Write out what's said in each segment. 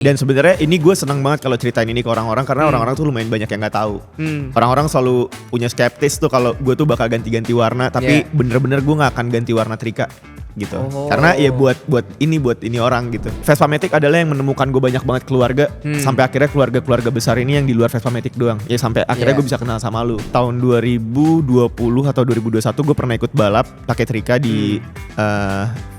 Dan sebenarnya ini gue senang banget kalau ceritain ini ke orang-orang karena orang-orang tuh lumayan banyak yang nggak tahu. Orang-orang selalu punya skeptis tuh kalau gue tuh bakal ganti-ganti warna, tapi bener-bener gue nggak akan ganti warna Trika gitu. Karena ya buat ini orang gitu. Vespa Matic adalah yang menemukan gue banyak banget keluarga sampai akhirnya keluarga besar ini yang di luar Vespa Matic doang. Ya sampai akhirnya gue bisa kenal sama lu. Tahun 2020 atau 2021 gue pernah ikut balap pakai Trika di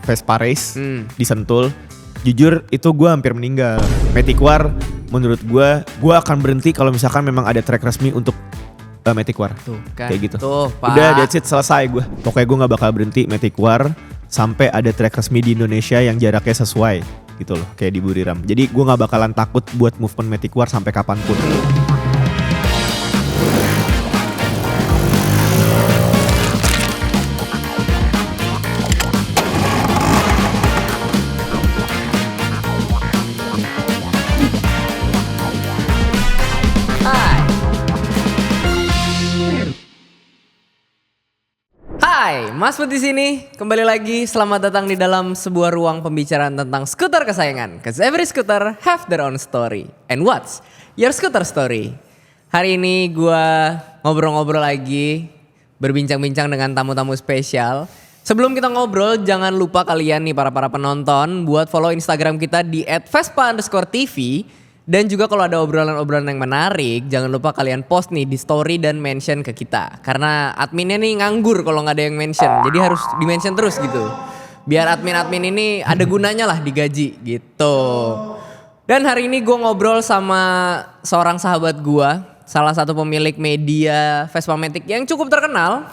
Vespa Race di Sentul. Jujur itu gue hampir meninggal. Matic War menurut gue akan berhenti kalau misalkan memang ada track resmi untuk Matic War. Tuh kan. Kayak gitu. Tuh, Pak. Udah that's it, selesai gue. Pokoknya gue gak bakal berhenti Matic War sampai ada track resmi di Indonesia yang jaraknya sesuai gitu loh, kayak di Buriram. Jadi gue gak bakalan takut buat movement Matic War sampai kapanpun. Hai, Mas Put di sini. Kembali lagi, selamat datang di dalam sebuah ruang pembicaraan tentang skuter kesayangan. Cause every scooter have their own story. And what's your scooter story? Hari ini gue ngobrol-ngobrol lagi, berbincang-bincang dengan tamu-tamu spesial. Sebelum kita ngobrol, jangan lupa kalian nih para penonton buat follow Instagram kita di @vespa_tv. Dan juga kalau ada obrolan-obrolan yang menarik, jangan lupa kalian post nih di story dan mention ke kita. Karena adminnya nih nganggur kalau nggak ada yang mention, jadi harus di mention terus gitu. Biar admin-admin ini ada gunanya lah digaji gitu. Dan hari ini gue ngobrol sama seorang sahabat gue, salah satu pemilik media Vespa Matic yang cukup terkenal.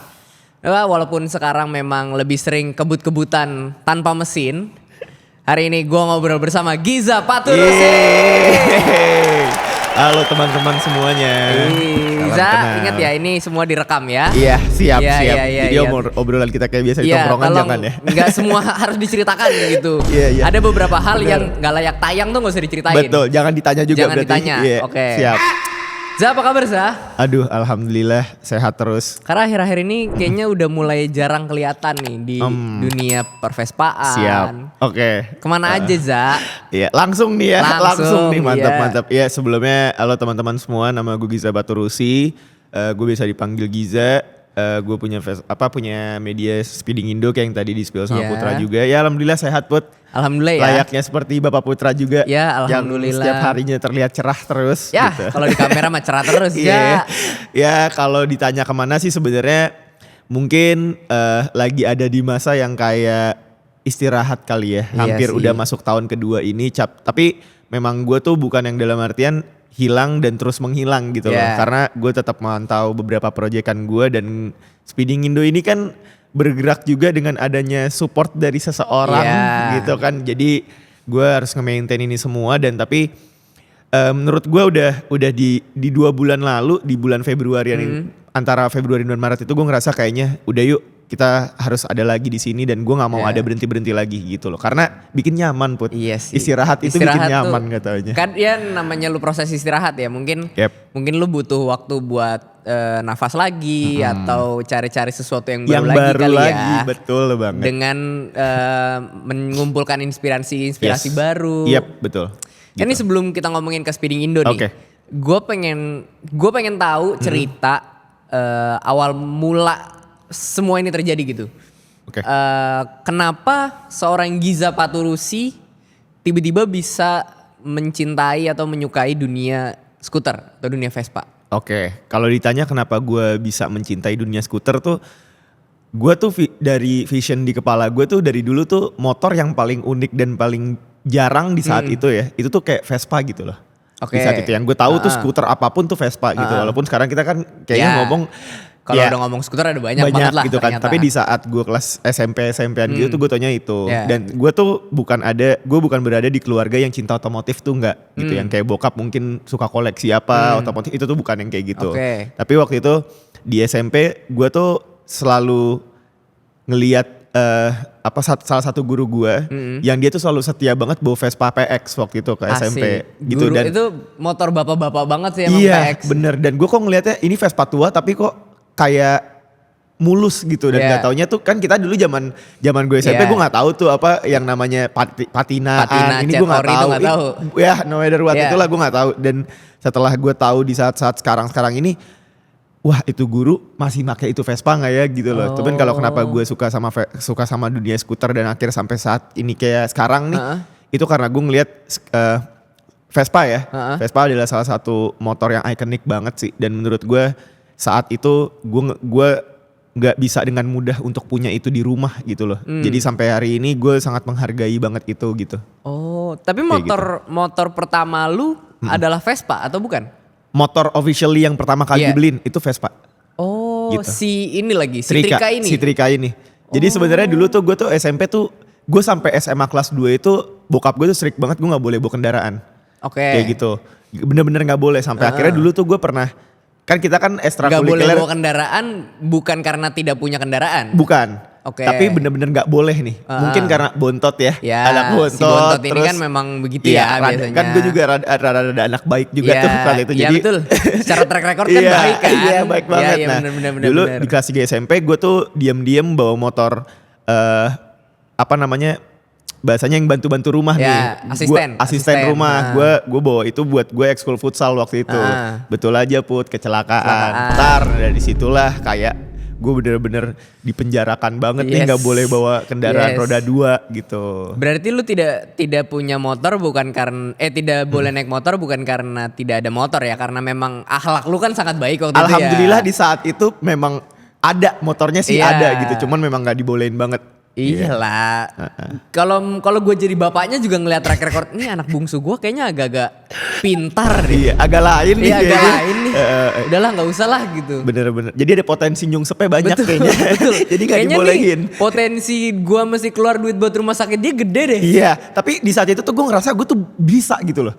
Walaupun sekarang memang lebih sering kebut-kebutan tanpa mesin. Hari ini gue ngobrol bersama Giza Paturusi. Halo teman-teman semuanya. Giza, ingat ya ini semua direkam ya. Iya, siap. Iya. Jadi obrolan kita kayak biasa di tongkrongan jangan ya. Enggak semua harus diceritakan gitu. Iya. Ada beberapa hal yang gak layak tayang tuh gak usah diceritain. Betul, jangan ditanya juga jangan berarti. Ditanya, oke. Siap. Za, apa kabar Za? Aduh, alhamdulillah sehat terus. Karena akhir-akhir ini kayaknya udah mulai jarang kelihatan nih di dunia pervespaan. Siap, oke. Kemana aja Za? Iya, langsung nih ya, langsung nih, mantap. Ya sebelumnya, halo teman-teman semua, nama gue Giza Paturusi. Gue bisa dipanggil Giza. Gue punya media Speeding Indo kayak yang tadi di-spill sama Putra juga. Ya alhamdulillah sehat Put. Alhamdulillah ya. Layaknya seperti Bapak Putra juga. Ya alhamdulillah. Yang setiap harinya terlihat cerah terus. Ya gitu. kalau di kamera mah cerah terus ya. Ya kalau ditanya kemana sih sebenarnya mungkin lagi ada di masa yang kayak istirahat kali ya. Hampir udah masuk tahun kedua ini. Tapi memang gue tuh bukan yang dalam artian hilang dan terus menghilang gitu loh. Karena gue tetap memantau beberapa proyekan gue dan Speeding Indo ini kan bergerak juga dengan adanya support dari seseorang gitu kan. Jadi gue harus nge-maintain ini semua dan tapi menurut gue udah di 2 bulan lalu, di bulan Februari antara Februari dan Maret itu gue ngerasa kayaknya udah yuk kita harus ada lagi di sini dan gue nggak mau ada berhenti lagi gitu loh karena bikin nyaman Put. Iya sih. Istirahat itu bikin nyaman katanya. Kan ya namanya lu proses istirahat ya mungkin lu butuh waktu buat nafas lagi atau cari-cari sesuatu yang baru lagi ya. Betul banget. Dengan mengumpulkan inspirasi baru. Yep, betul. Gitu. Ini sebelum kita ngomongin ke Speeding Indo nih. Gue pengen tahu cerita awal mula semua ini terjadi gitu. Kenapa seorang Giza Paturusi tiba-tiba bisa mencintai atau menyukai dunia skuter atau dunia Vespa? Kalau ditanya kenapa gue bisa mencintai dunia skuter tuh, gue tuh dari vision di kepala gue tuh dari dulu tuh motor yang paling unik dan paling jarang di saat itu ya, itu tuh kayak Vespa gitu loh. Di saat itu yang gue tahu tuh skuter apapun tuh Vespa gitu, walaupun sekarang kita kan kayaknya ngomong kalau udah ngomong skuter ada banyak banget lah gitu kan. ternyata. Tapi di saat gue kelas SMP-an gitu tuh gue taunya itu. Dan gue tuh bukan berada di keluarga yang cinta otomotif tuh enggak gitu. Yang kayak bokap mungkin suka koleksi apa otomotif, itu tuh bukan yang kayak gitu. Tapi waktu itu di SMP gue tuh selalu ngeliat salah satu guru gue yang dia tuh selalu setia banget bawa Vespa PX waktu itu ke SMP gitu. Guru dan itu motor bapak-bapak banget sih emang iya, PX. Bener, dan gue kok ngeliatnya ini Vespa tua tapi kok kayak mulus gitu dan nggak taunya tuh kan kita dulu zaman gue SMP gue nggak tahu tuh apa yang namanya patinaan ini gue nggak tahu. Ya no matter what itulah gue nggak tahu dan setelah gue tahu di saat-saat sekarang ini wah itu guru masih pakai itu Vespa nggak ya gitu loh. Cuman kalau kenapa gue suka sama dunia skuter dan akhirnya sampai saat ini kayak sekarang nih itu karena gue ngeliat Vespa ya. Vespa adalah salah satu motor yang ikonik banget sih dan menurut gue saat itu gue nggak bisa dengan mudah untuk punya itu di rumah gitu loh. Jadi sampai hari ini gue sangat menghargai banget itu gitu. Oh, tapi motor pertama lu adalah Vespa atau bukan? Motor officially yang pertama kali dibeliin itu Vespa. Oh, gitu. Si Trika ini. Si Trika ini. Jadi sebenarnya dulu tuh gue tuh SMP tuh gue sampai SMA kelas 2 itu bokap gue tuh strict banget gue nggak boleh bawa kendaraan. Oke. Kayak gitu. Bener-bener nggak boleh sampai akhirnya dulu tuh gue pernah kan kita kan ekstrakurikuler. Gak boleh bawa kendaraan bukan karena tidak punya kendaraan? Bukan. Oke. Tapi bener-bener gak boleh nih. Mungkin karena bontot ya. Anak bontot. Si bontot ini kan memang begitu ya biasanya. Kan gue juga rada anak baik juga tuh kali itu. Iya betul. Secara track record kan baik kan. Iya baik banget. Iya, Nah bener, dulu di kelas 3 SMP gue tuh diam-diam bawa motor bahasanya yang bantu-bantu rumah nih. Asisten rumah. Gue bawa itu buat gue ekskul futsal waktu itu. Betul aja Put, kecelakaan. Ntar dari situlah kayak gue bener-bener dipenjarakan banget nih gak boleh bawa kendaraan roda 2 gitu. Berarti lu tidak punya motor bukan karena tidak boleh naik motor bukan karena tidak ada motor ya, karena memang akhlak lu kan sangat baik waktu itu ya. Alhamdulillah di saat itu memang ada motornya sih ada gitu, cuman memang gak dibolehin banget. Iyalah. Kalau gue jadi bapaknya juga ngeliat track record ini anak bungsu gue kayaknya agak-agak pintar deh. Iya, agak lain nih. Iya, agak lain nih. Udahlah nggak usah lah gitu. Bener-bener. Jadi ada potensi nyungsepnya banyak kayaknya. Betul. Jadi nggak dibolehin. Nih, potensi gue mesti keluar duit buat rumah sakit dia gede deh. Iya, tapi di saat itu tuh gue ngerasa gue tuh bisa gitu loh.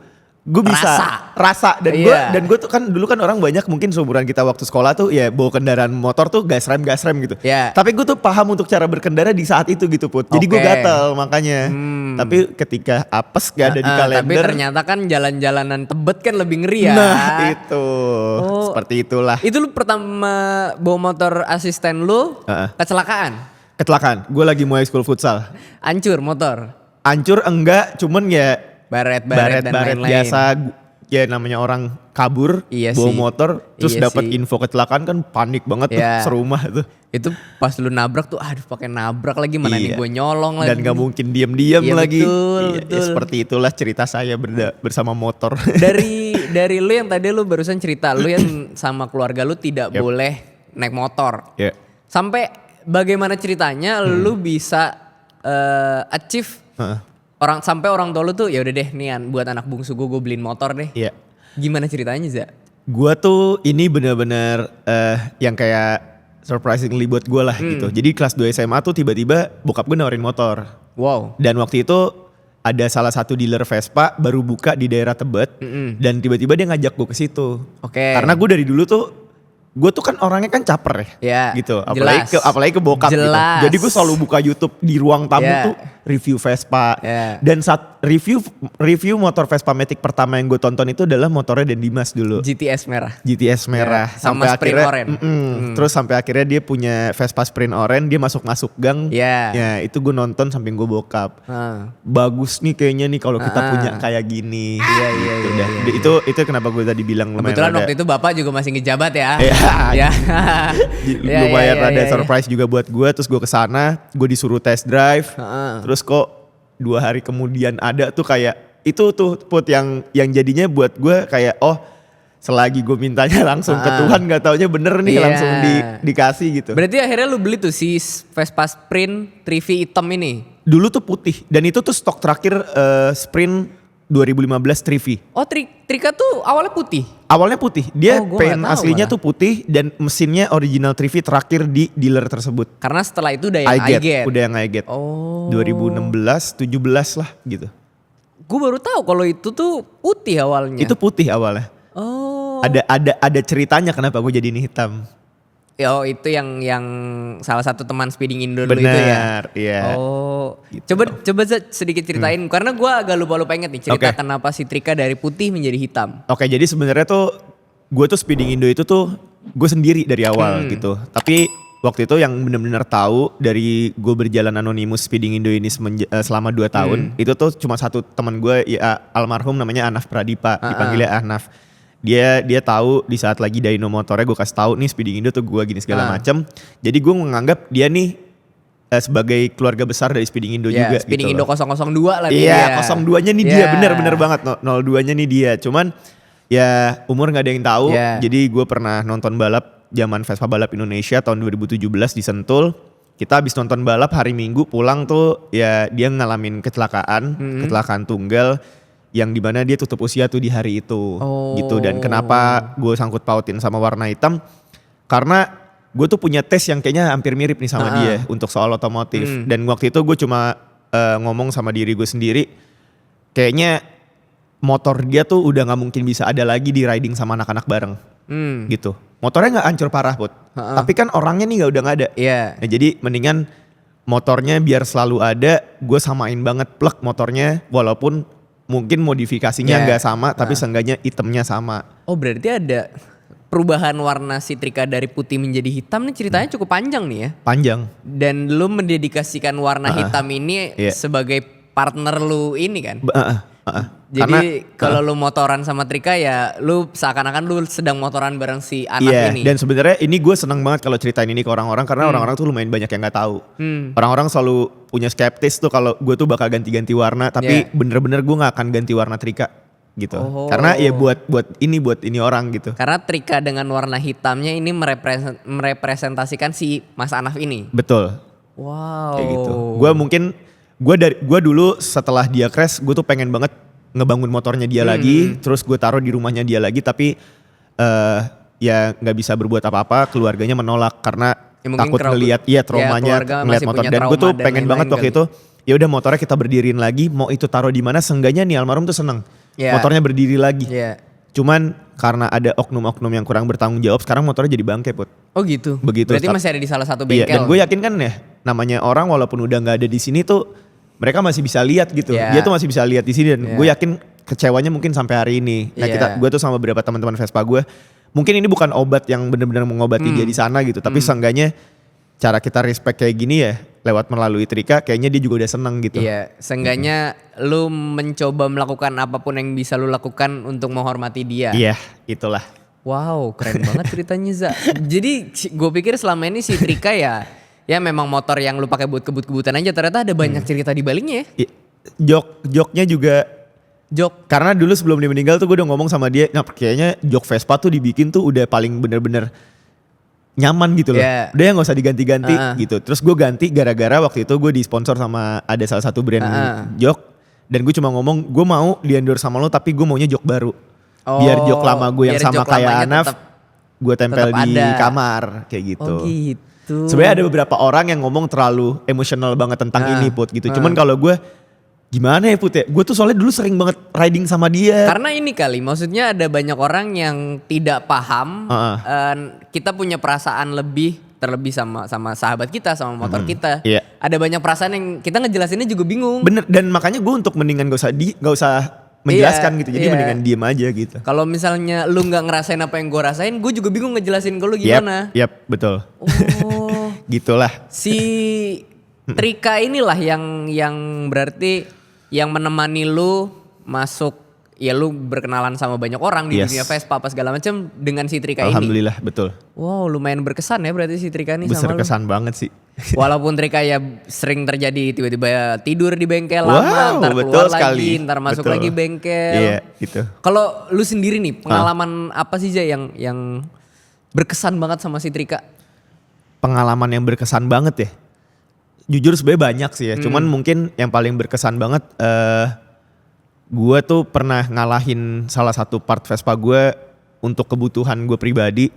Gue bisa rasa dan gue tuh kan dulu kan orang banyak mungkin seumuran kita waktu sekolah tuh ya bawa kendaraan motor tuh gas rem gitu. Tapi gue tuh paham untuk cara berkendara di saat itu gitu Put. Jadi gue gatel makanya. Tapi ketika apes gak ada di kalender. Tapi ternyata kan jalan-jalanan Tebet kan lebih ngeri ya. Nah itu seperti itulah. Itu lu pertama bawa motor asisten lu kecelakaan. Gue lagi mau ekskul futsal. Hancur motor. Hancur enggak, cuman ya baret dan lain-lain. Biasa ya namanya orang kabur bawa motor terus dapat info kecelakaan kan panik banget tuh serumah tuh. Itu pas lu nabrak tuh aduh pakai nabrak lagi mana nih gue nyolong lagi. Dan gak mungkin diam-diam lagi. Betul. Ya, seperti itulah cerita saya bersama motor. Dari lu yang tadi lu barusan cerita lu yang sama keluarga lu tidak boleh naik motor. Sampai bagaimana ceritanya lu bisa achieve sampai orang tua lu tuh ya udah deh nih buat anak bungsu gue beliin motor deh. Iya. Gimana ceritanya Za? Gue tuh ini benar-benar yang kayak surprisingly buat gue lah gitu. Jadi kelas 2 SMA tuh tiba-tiba bokap gue nawarin motor. Wow. Dan waktu itu ada salah satu dealer Vespa baru buka di daerah Tebet dan tiba-tiba dia ngajak gue ke situ. Karena gue dari dulu tuh gue tuh kan orangnya kan caper ya gitu. Apalagi ke bokap gitu. Jadi gue selalu buka YouTube di ruang tamu tuh review Vespa. Dan saat review motor Vespa Matic pertama yang gue tonton itu adalah motornya Dan Dimas dulu. GTS merah. Sampai Sprint akhirnya Orange. Terus sampai akhirnya dia punya Vespa Sprint Orange, dia masuk gang. Ya itu gue nonton samping gue bokap. Bagus nih kayaknya nih kalau kita punya kayak gini. Iya. Itu kenapa gue tadi bilang lumayan. Kebetulan waktu itu bapak juga masih ngejabat ya. Lumayan rada surprise juga buat gue. Terus gue kesana, gue disuruh test drive. Terus kok 2 hari kemudian ada tuh kayak itu tuh Put yang jadinya buat gue kayak selagi gue mintanya langsung ke Tuhan gak taunya bener nih langsung dikasih gitu. Berarti akhirnya lu beli tuh si Vespa Sprint 3V hitam ini? Dulu tuh putih dan itu tuh stok terakhir Sprint 2015 3V. Oh Trika tuh awalnya putih? Awalnya putih, dia paint aslinya tuh putih dan mesinnya original 3V terakhir di dealer tersebut. Karena setelah itu udah yang iGet? Udah yang iGet. 2016, 17 lah gitu. Gue baru tahu kalau itu tuh putih awalnya. Itu putih awalnya. Ada ceritanya kenapa gue jadi ini hitam. Itu yang salah satu teman Speeding Indo dulu itu ya. Iya. Gitu. Coba sedikit ceritain karena gue agak lupa inget nih cerita kenapa si Trika dari putih menjadi hitam. Jadi sebenarnya tuh gue tuh Speeding Indo itu tuh gue sendiri dari awal gitu. Tapi waktu itu yang benar-benar tahu dari gue berjalan anonimus speeding Indo ini selama 2 tahun, itu tuh cuma satu teman gue ya almarhum namanya Anaf Pradipa, dipanggilnya Anaf. Dia tahu di saat lagi dyno motornya gue kasih tahu nih speeding Indo tuh gue gini segala macam. Jadi gue menganggap dia nih sebagai keluarga besar dari speeding Indo juga speeding gitu Indo 002 lah dia. Iya, 02-nya nih dia, bener banget. 02-nya nih dia. Cuman ya umur gak ada yang tahu. Jadi gue pernah nonton balap zaman Vespa Balap Indonesia tahun 2017 di Sentul. Kita habis nonton balap hari Minggu pulang tuh ya dia ngalamin kecelakaan tunggal yang dimana dia tutup usia tuh di hari itu gitu. Dan kenapa gue sangkut pautin sama warna hitam, karena gue tuh punya tes yang kayaknya hampir mirip nih sama dia untuk soal otomotif. Dan waktu itu gue cuma ngomong sama diri gue sendiri, kayaknya motor dia tuh udah gak mungkin bisa ada lagi di riding sama anak-anak bareng gitu. Motornya gak hancur parah Put, tapi kan orangnya nih udah gak ada. Nah, jadi mendingan motornya biar selalu ada, gue samain banget plug motornya walaupun mungkin modifikasinya gak sama, tapi seenggaknya itemnya sama. Oh berarti ada perubahan warna si Trika dari putih menjadi hitam nih ceritanya cukup panjang nih ya. Panjang. Dan lu mendedikasikan warna hitam ini sebagai partner lu ini kan. Jadi kalau lu motoran sama Trika ya lu seakan-akan lu sedang motoran bareng si anak ini. Dan sebenarnya ini gue seneng banget kalau ceritain ini ke orang-orang karena orang-orang tuh lumayan banyak yang gak tahu. Orang-orang selalu punya skeptis tuh kalau gue tuh bakal ganti-ganti warna, tapi bener-bener gue gak akan ganti warna Trika gitu. Karena ya buat ini orang gitu. Karena Trika dengan warna hitamnya ini merepresentasikan si Mas Anaf ini. Betul. Wow. Kayak gitu. Gue dulu setelah dia crash, gue tuh pengen banget ngebangun motornya dia lagi, terus gue taruh di rumahnya dia lagi, tapi ya nggak bisa berbuat apa-apa, keluarganya menolak karena takut ngelihat traumanya ngelihat motor. Dan gue tuh pengen banget waktu itu, ya udah motornya kita berdiriin lagi, mau itu taruh di mana, seenggaknya nih almarhum tuh seneng motornya berdiri lagi. Cuman karena ada oknum-oknum yang kurang bertanggung jawab, sekarang motornya jadi bangke Put. Oh gitu. Begitu. Berarti masih ada di salah satu bengkel. Iya, dan gue yakin kan ya, namanya orang walaupun udah nggak ada di sini tuh mereka masih bisa lihat gitu. Dia tuh masih bisa lihat di sini dan gue yakin kecewanya mungkin sampai hari ini. Nah gue tuh sama beberapa teman-teman Vespa gue, mungkin ini bukan obat yang benar-benar mengobati dia di sana gitu, tapi seenggaknya cara kita respect kayak gini ya lewat melalui Trika, kayaknya dia juga udah seneng gitu. Iya, seenggaknya lu mencoba melakukan apapun yang bisa lu lakukan untuk menghormati dia. Iya, itulah. Wow, keren banget ceritanya Za. Jadi gue pikir selama ini si Trika ya memang motor yang lu pakai buat kebut-kebutan aja, ternyata ada banyak cerita di baliknya ya. Joknya juga karena dulu sebelum dia meninggal tuh gue udah ngomong sama dia, nah kayaknya jok Vespa tuh dibikin tuh udah paling bener-bener nyaman gitu loh. Udah ya gak usah diganti-ganti gitu. Terus gue ganti gara-gara waktu itu gue disponsor sama ada salah satu brand jok. Dan gue cuma ngomong gue mau di-endorse sama lo tapi gue maunya jok baru. Biar jok lama gue yang sama kayak Anaf gue tempel di kamar kayak gitu. Oh gitu. Sebenarnya ada beberapa orang yang ngomong terlalu emosional banget tentang ini Put gitu. Cuman kalau gue gimana ya Put ya, gue tuh soalnya dulu sering banget riding sama dia. Karena ini kali, maksudnya ada banyak orang yang tidak paham kita punya perasaan terlebih sama sahabat kita, sama motor kita. Ada banyak perasaan yang kita ngejelasinnya juga bingung. Bener, dan makanya gue untuk mendingan gak usah menjelaskan gitu, jadi mendingan diem aja gitu. Kalau misalnya lu nggak ngerasain apa yang gue rasain, gue juga bingung ngejelasin ke lu gimana. Yap, betul. Gitulah. Si Trika inilah yang berarti yang menemani lu masuk, ya lu berkenalan sama banyak orang di dunia Vespa apa segala macam dengan si Trika ini. Alhamdulillah, betul. Wow, lumayan berkesan ya berarti si Trika ini sama lu. Berkesan banget sih. Walaupun Trika ya sering terjadi tiba-tiba tidur di bengkel lama, ntar keluar lagi, ntar masuk lagi bengkel. Iya, gitu. Kalau lu sendiri nih, pengalaman apa sih Jay yang berkesan banget sama si Trika? Pengalaman yang berkesan banget ya? Jujur sebenarnya banyak sih ya, cuman mungkin yang paling berkesan banget gue tuh pernah ngalahin salah satu part Vespa gue untuk kebutuhan gue pribadi.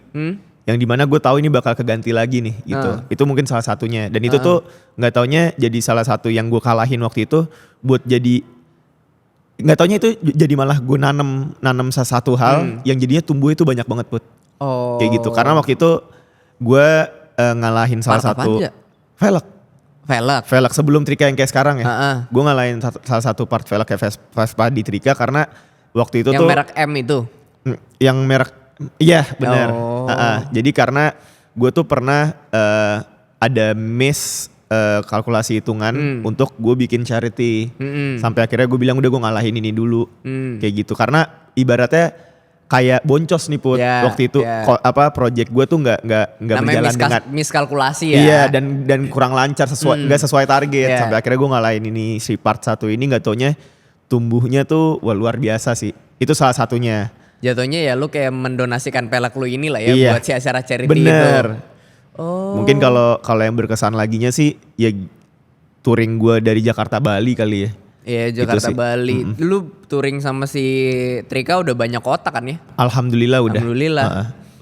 Yang dimana gue tahu ini bakal keganti lagi nih gitu. Itu mungkin salah satunya. Dan itu tuh gak taunya jadi salah satu yang gue kalahin waktu itu buat jadi, gak taunya itu jadi malah gue nanem sesuatu hal yang jadinya tumbuh itu banyak banget Put. Kayak gitu. Karena waktu itu gue ngalahin salah satu velg sebelum Trika yang kayak sekarang ya. Gue ngalahin salah satu part velg kayak Vespa di Trika karena waktu itu yang merek M itu. Yang merek, iya benar. Jadi karena gue tuh pernah ada miss kalkulasi hitungan untuk gue bikin charity. Sampai akhirnya gue bilang udah gue ngalahin ini dulu. Kayak gitu. Karena ibaratnya kayak boncos nih Put. Waktu itu project gue tuh nggak berjalan dengan miskalkulasi ya. Iya dan kurang lancar nggak sesuai target. Sampai akhirnya gue ngalahin ini si part 1 ini, nggak taunya tumbuhnya tuh luar biasa sih. Itu salah satunya. Jatuhnya ya lu kayak mendonasikan pelek lu ini lah ya buat si acara charity itu. Bener. Mungkin kalau yang berkesan laginya sih ya touring gue dari Jakarta Bali kali ya. Iya, Jakarta Bali. Lu touring sama si Trika udah banyak kota kan ya? Alhamdulillah udah. Alhamdulillah.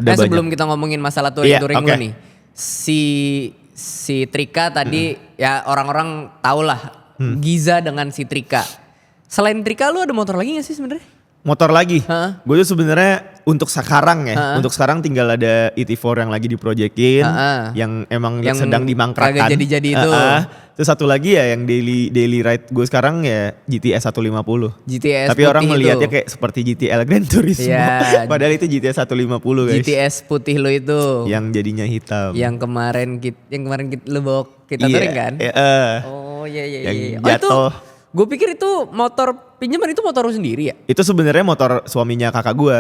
Udah sebelum kita ngomongin masalah touring lu nih. Si Trika tadi ya orang-orang tau lah Giza dengan si Trika. Selain Trika lu ada motor lagi gak sih sebenarnya? Motor lagi. Gue tuh sebenarnya untuk sekarang ya. Untuk sekarang tinggal ada ET4 yang lagi diprojekin, yang emang sedang dimangkrakan. Kagak jadi-jadi itu. Terus satu lagi ya yang daily ride gue sekarang ya GTS 150. GTS tapi orang melihatnya kayak seperti GTL Grand Turismo. Padahal itu GTS 150 guys. GTS putih lo itu. Yang jadinya hitam. Yang kemarin lu bawa kita touring kan? Oh iya. Yang jatuh. Gue pikir itu motor pinjaman, itu motor lu sendiri ya? Itu sebenarnya motor suaminya kakak gue.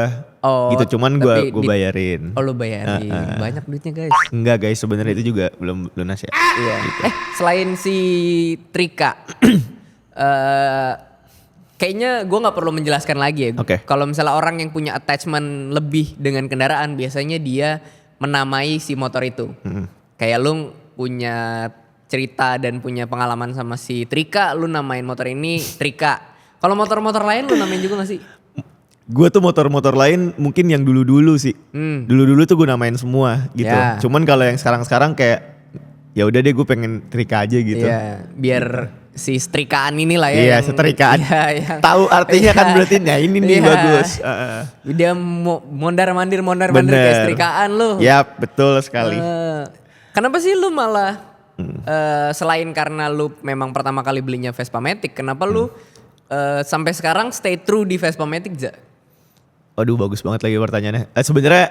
Gitu, cuman gue bayarin. Oh lu bayarin. Banyak duitnya guys. Enggak guys, sebenarnya itu juga belum lunas ya. Iya. Gitu. Selain si Trika, kayaknya gue nggak perlu menjelaskan lagi ya. Kalau misalnya orang yang punya attachment lebih dengan kendaraan, biasanya dia menamai si motor itu. Kayak lu punya cerita dan punya pengalaman sama si Trika, lu namain motor ini Trika. Kalau motor-motor lain lu namain juga gak sih? Gue tuh motor-motor lain mungkin yang dulu-dulu sih. Dulu-dulu tuh gue namain semua gitu. Cuman kalau yang sekarang-sekarang kayak ya udah deh gue pengen Trika aja gitu. Biar si setrikaan ini lah ya. Iya, setrikaan. Tahu artinya kan berarti ini nih bagus. Dia mondar-mandir kayak setrikaan lu. Ya, betul sekali. Kenapa sih lu malah selain karena lu memang pertama kali belinya Vespa Matic, kenapa lu sampai sekarang stay true di Vespa Matic, Ja? Aduh, bagus banget lagi pertanyaannya. Sebenarnya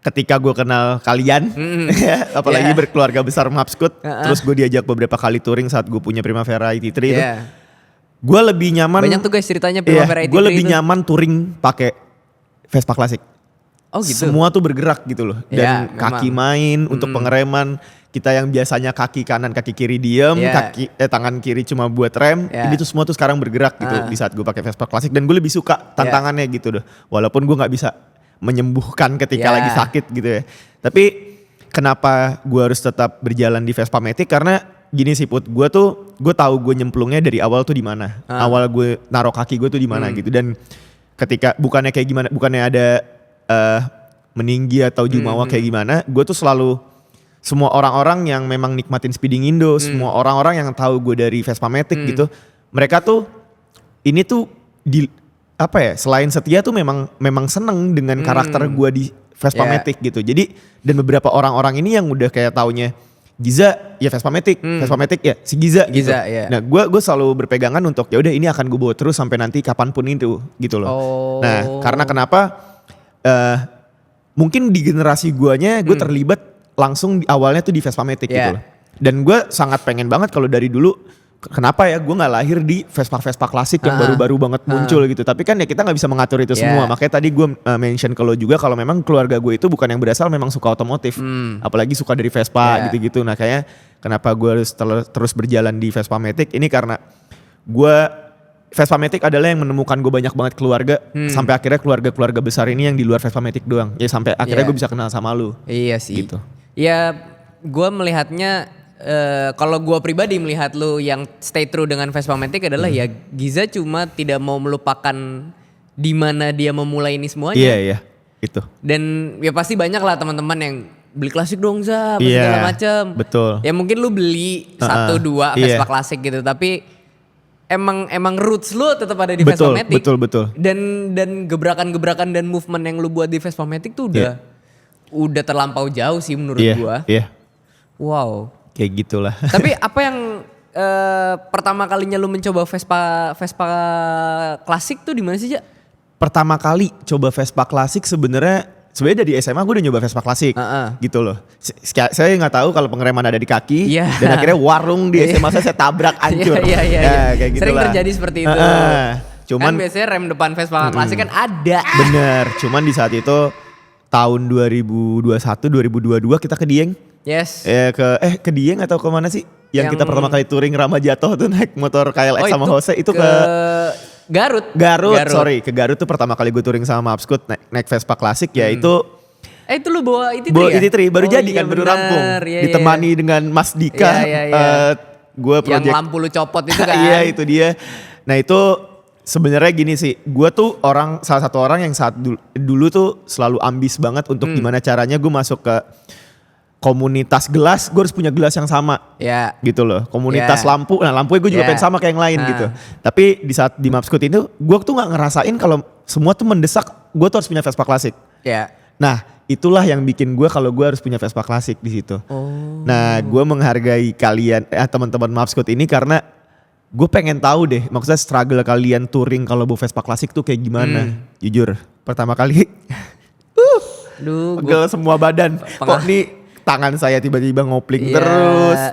ketika gue kenal kalian, apalagi berkeluarga besar Mapskut, terus gue diajak beberapa kali touring saat gue punya Primavera ET3 itu, gue lebih nyaman. Banyak tuh guys ceritanya Primavera ET3 gue lebih nyaman touring pakai Vespa klasik. Oh gitu. Semua tuh bergerak gitu loh, dan kaki main untuk pengereman. Kita yang biasanya kaki kanan kaki kiri diem, tangan kiri cuma buat rem, ini tuh semua tuh sekarang bergerak gitu di saat gue pakai Vespa klasik, dan gue lebih suka tantangannya gitu deh. Walaupun gue nggak bisa menyembuhkan ketika lagi sakit gitu ya. Tapi kenapa gue harus tetap berjalan di Vespa Matic? Karena gini sih Put, gue tahu gue nyemplungnya dari awal tuh di mana. Awal gue naruh kaki gue tuh di mana gitu, dan ketika bukannya ada meninggi atau jumawa kayak gimana, gue tuh selalu semua orang-orang yang memang nikmatin speeding Indo, semua orang-orang yang tahu gue dari Vespa Matic gitu, mereka tuh ini tuh selain setia tuh memang seneng dengan karakter gue di Vespa Matic gitu. Jadi dan beberapa orang-orang ini yang udah kayak taunya Giza ya Vespa Matic, Vespa Matic ya si Giza gitu. Nah gue selalu berpegangan untuk ya udah ini akan gue bawa terus sampai nanti kapanpun itu gitu loh. Nah karena kenapa mungkin di generasi guanya gue terlibat langsung awalnya tuh di Vespa Matic gitu loh. Dan gue sangat pengen banget kalau dari dulu, kenapa ya gue gak lahir di Vespa klasik yang baru-baru banget muncul gitu. Tapi kan ya kita gak bisa mengatur itu semua. Makanya tadi gue mention ke lo juga kalau memang keluarga gue itu bukan yang berasal memang suka otomotif. Apalagi suka dari Vespa gitu-gitu. Nah kayaknya kenapa gue harus terus berjalan di Vespa Matic ini karena Vespa Matic adalah yang menemukan gue banyak banget keluarga. Sampai akhirnya keluarga-keluarga besar ini yang di luar Vespa Matic doang. Ya sampai akhirnya gue bisa kenal sama lu. Iya sih. Gitu. Ya gue melihatnya, kalau gue pribadi melihat lu yang stay true dengan Vespa Matic adalah ya Giza cuma tidak mau melupakan di mana dia memulai ini semuanya. Iya itu. Dan ya pasti banyak lah teman-teman yang beli klasik dong Za, segala macam. Betul. Ya mungkin lu beli 1-2 Vespa klasik gitu, tapi emang roots lu tetap ada di Vespa Matic. Betul. Dan gebrakan-gebrakan dan movement yang lu buat di Vespa Matic tuh udah terlampau jauh sih menurut gua. Iya. Wow. Kayak gitulah. Tapi apa yang pertama kalinya lu mencoba Vespa klasik tuh di mana sih, Ja? Pertama kali coba Vespa klasik sebenarnya sebenarnya dari SMA gue udah nyoba Vespa klasik gitu loh. Saya nggak tahu kalau pengereman ada di kaki dan akhirnya warung di SMA saya tabrak hancur. Iya. Kayak Sering gitulah. terjadi seperti itu. Cuman kan biasanya rem depan Vespa klasik kan ada. Bener, cuman di saat itu tahun 2021 2022 kita ke Dieng. Yes. Ke Dieng atau ke mana sih? Yang kita pertama kali touring Rama jatuh tuh naik motor KLX sama Jose itu ke Garut. Sorry, ke Garut tuh pertama kali gue touring sama Mapscoot naik Vespa klasik ya itu. Itu lu bawa IT3 bawa ya? IT3 baru jadi kan, baru rampung. Ditemani dengan Mas Dika. Gue project. Yang lampu lu copot itu kan. Iya itu dia. Nah itu sebenarnya gini sih, gue tuh salah satu orang yang saat dulu tuh selalu ambis banget untuk gimana caranya gue masuk ke komunitas gelas, gue harus punya gelas yang sama, gitu loh. Komunitas lampu, nah lampunya gue juga pengen sama kayak yang lain gitu. Tapi di saat di Mapscoot itu, gue tuh nggak ngerasain kalau semua tuh mendesak, gue tuh harus punya Vespa klasik. Nah itulah yang bikin gue kalau gue harus punya Vespa klasik di situ. Nah gue menghargai kalian, teman-teman Mapscoot ini karena gue pengen tahu deh, maksudnya struggle kalian touring kalau bawa Vespa klasik tuh kayak gimana. Jujur, pertama kali, pegel semua badan. Kok nih tangan saya tiba-tiba ngopling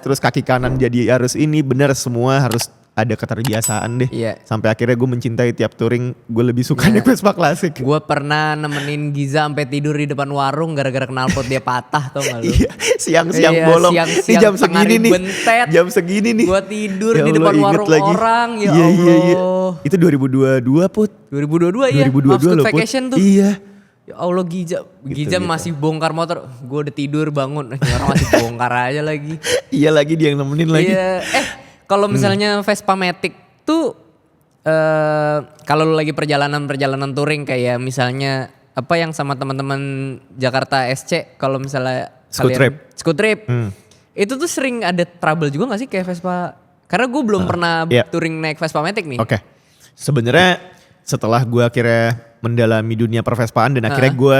terus kaki kanan jadi harus ini, bener semua harus ada keterbiasaan deh. Sampai akhirnya gue mencintai tiap touring, gue lebih suka naik Vespa klasik. Gue pernah nemenin Giza sampai tidur di depan warung gara-gara knalpot dia patah, tau gak lu? Siang-siang bolong. Ini jam segini nih. Bentet. Jam segini nih. Gue tidur di depan warung lagi. Orang, ya Allah. Itu 2022 Put. 2022 ya. 2022 Mapscoot loh Vacation Put. tuh. Iya. Ya Allah Giza masih bongkar motor. Gue udah tidur bangun. Orang masih bongkar aja lagi. Iya lagi dia yang nemenin lagi. Iya. Kalau misalnya Vespa Matic tuh kalau lu lagi perjalanan touring kayak misalnya apa yang sama teman-teman Jakarta SC, kalau misalnya Scoot Trip. Itu tuh sering ada trouble juga gak sih kayak Vespa? Karena gue belum pernah touring naik Vespa Matic nih. Oke. Sebenarnya setelah gue akhirnya mendalami dunia pervespaan dan akhirnya gue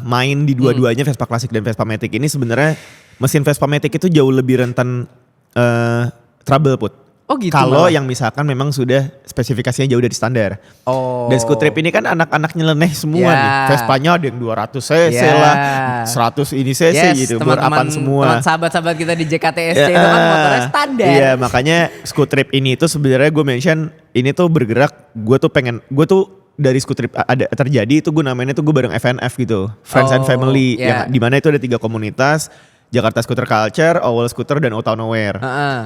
main di dua-duanya Vespa klasik dan Vespa Matic ini, sebenarnya mesin Vespa Matic itu jauh lebih rentan trouble Put. Oh gitu. Kalau yang misalkan memang sudah spesifikasinya jauh dari standar. Dan Scoot Trip ini kan anak-anak nyeleneh semua nih. Vespanya ada yang 200 cc lah, 100 ini cc gitu, berapan semua. Teman sahabat-sahabat kita di JKTSC itu kan motornya standar. Iya, makanya Scoot Trip ini tuh sebenarnya gue mention ini tuh bergerak, gue tuh dari Scoot Trip ada terjadi itu gue namanya tuh gue bareng FNF gitu, Friends and Family, yang dimana itu ada 3 komunitas. Jakarta Scooter Culture, Owl Scooter, dan Out Nowhere.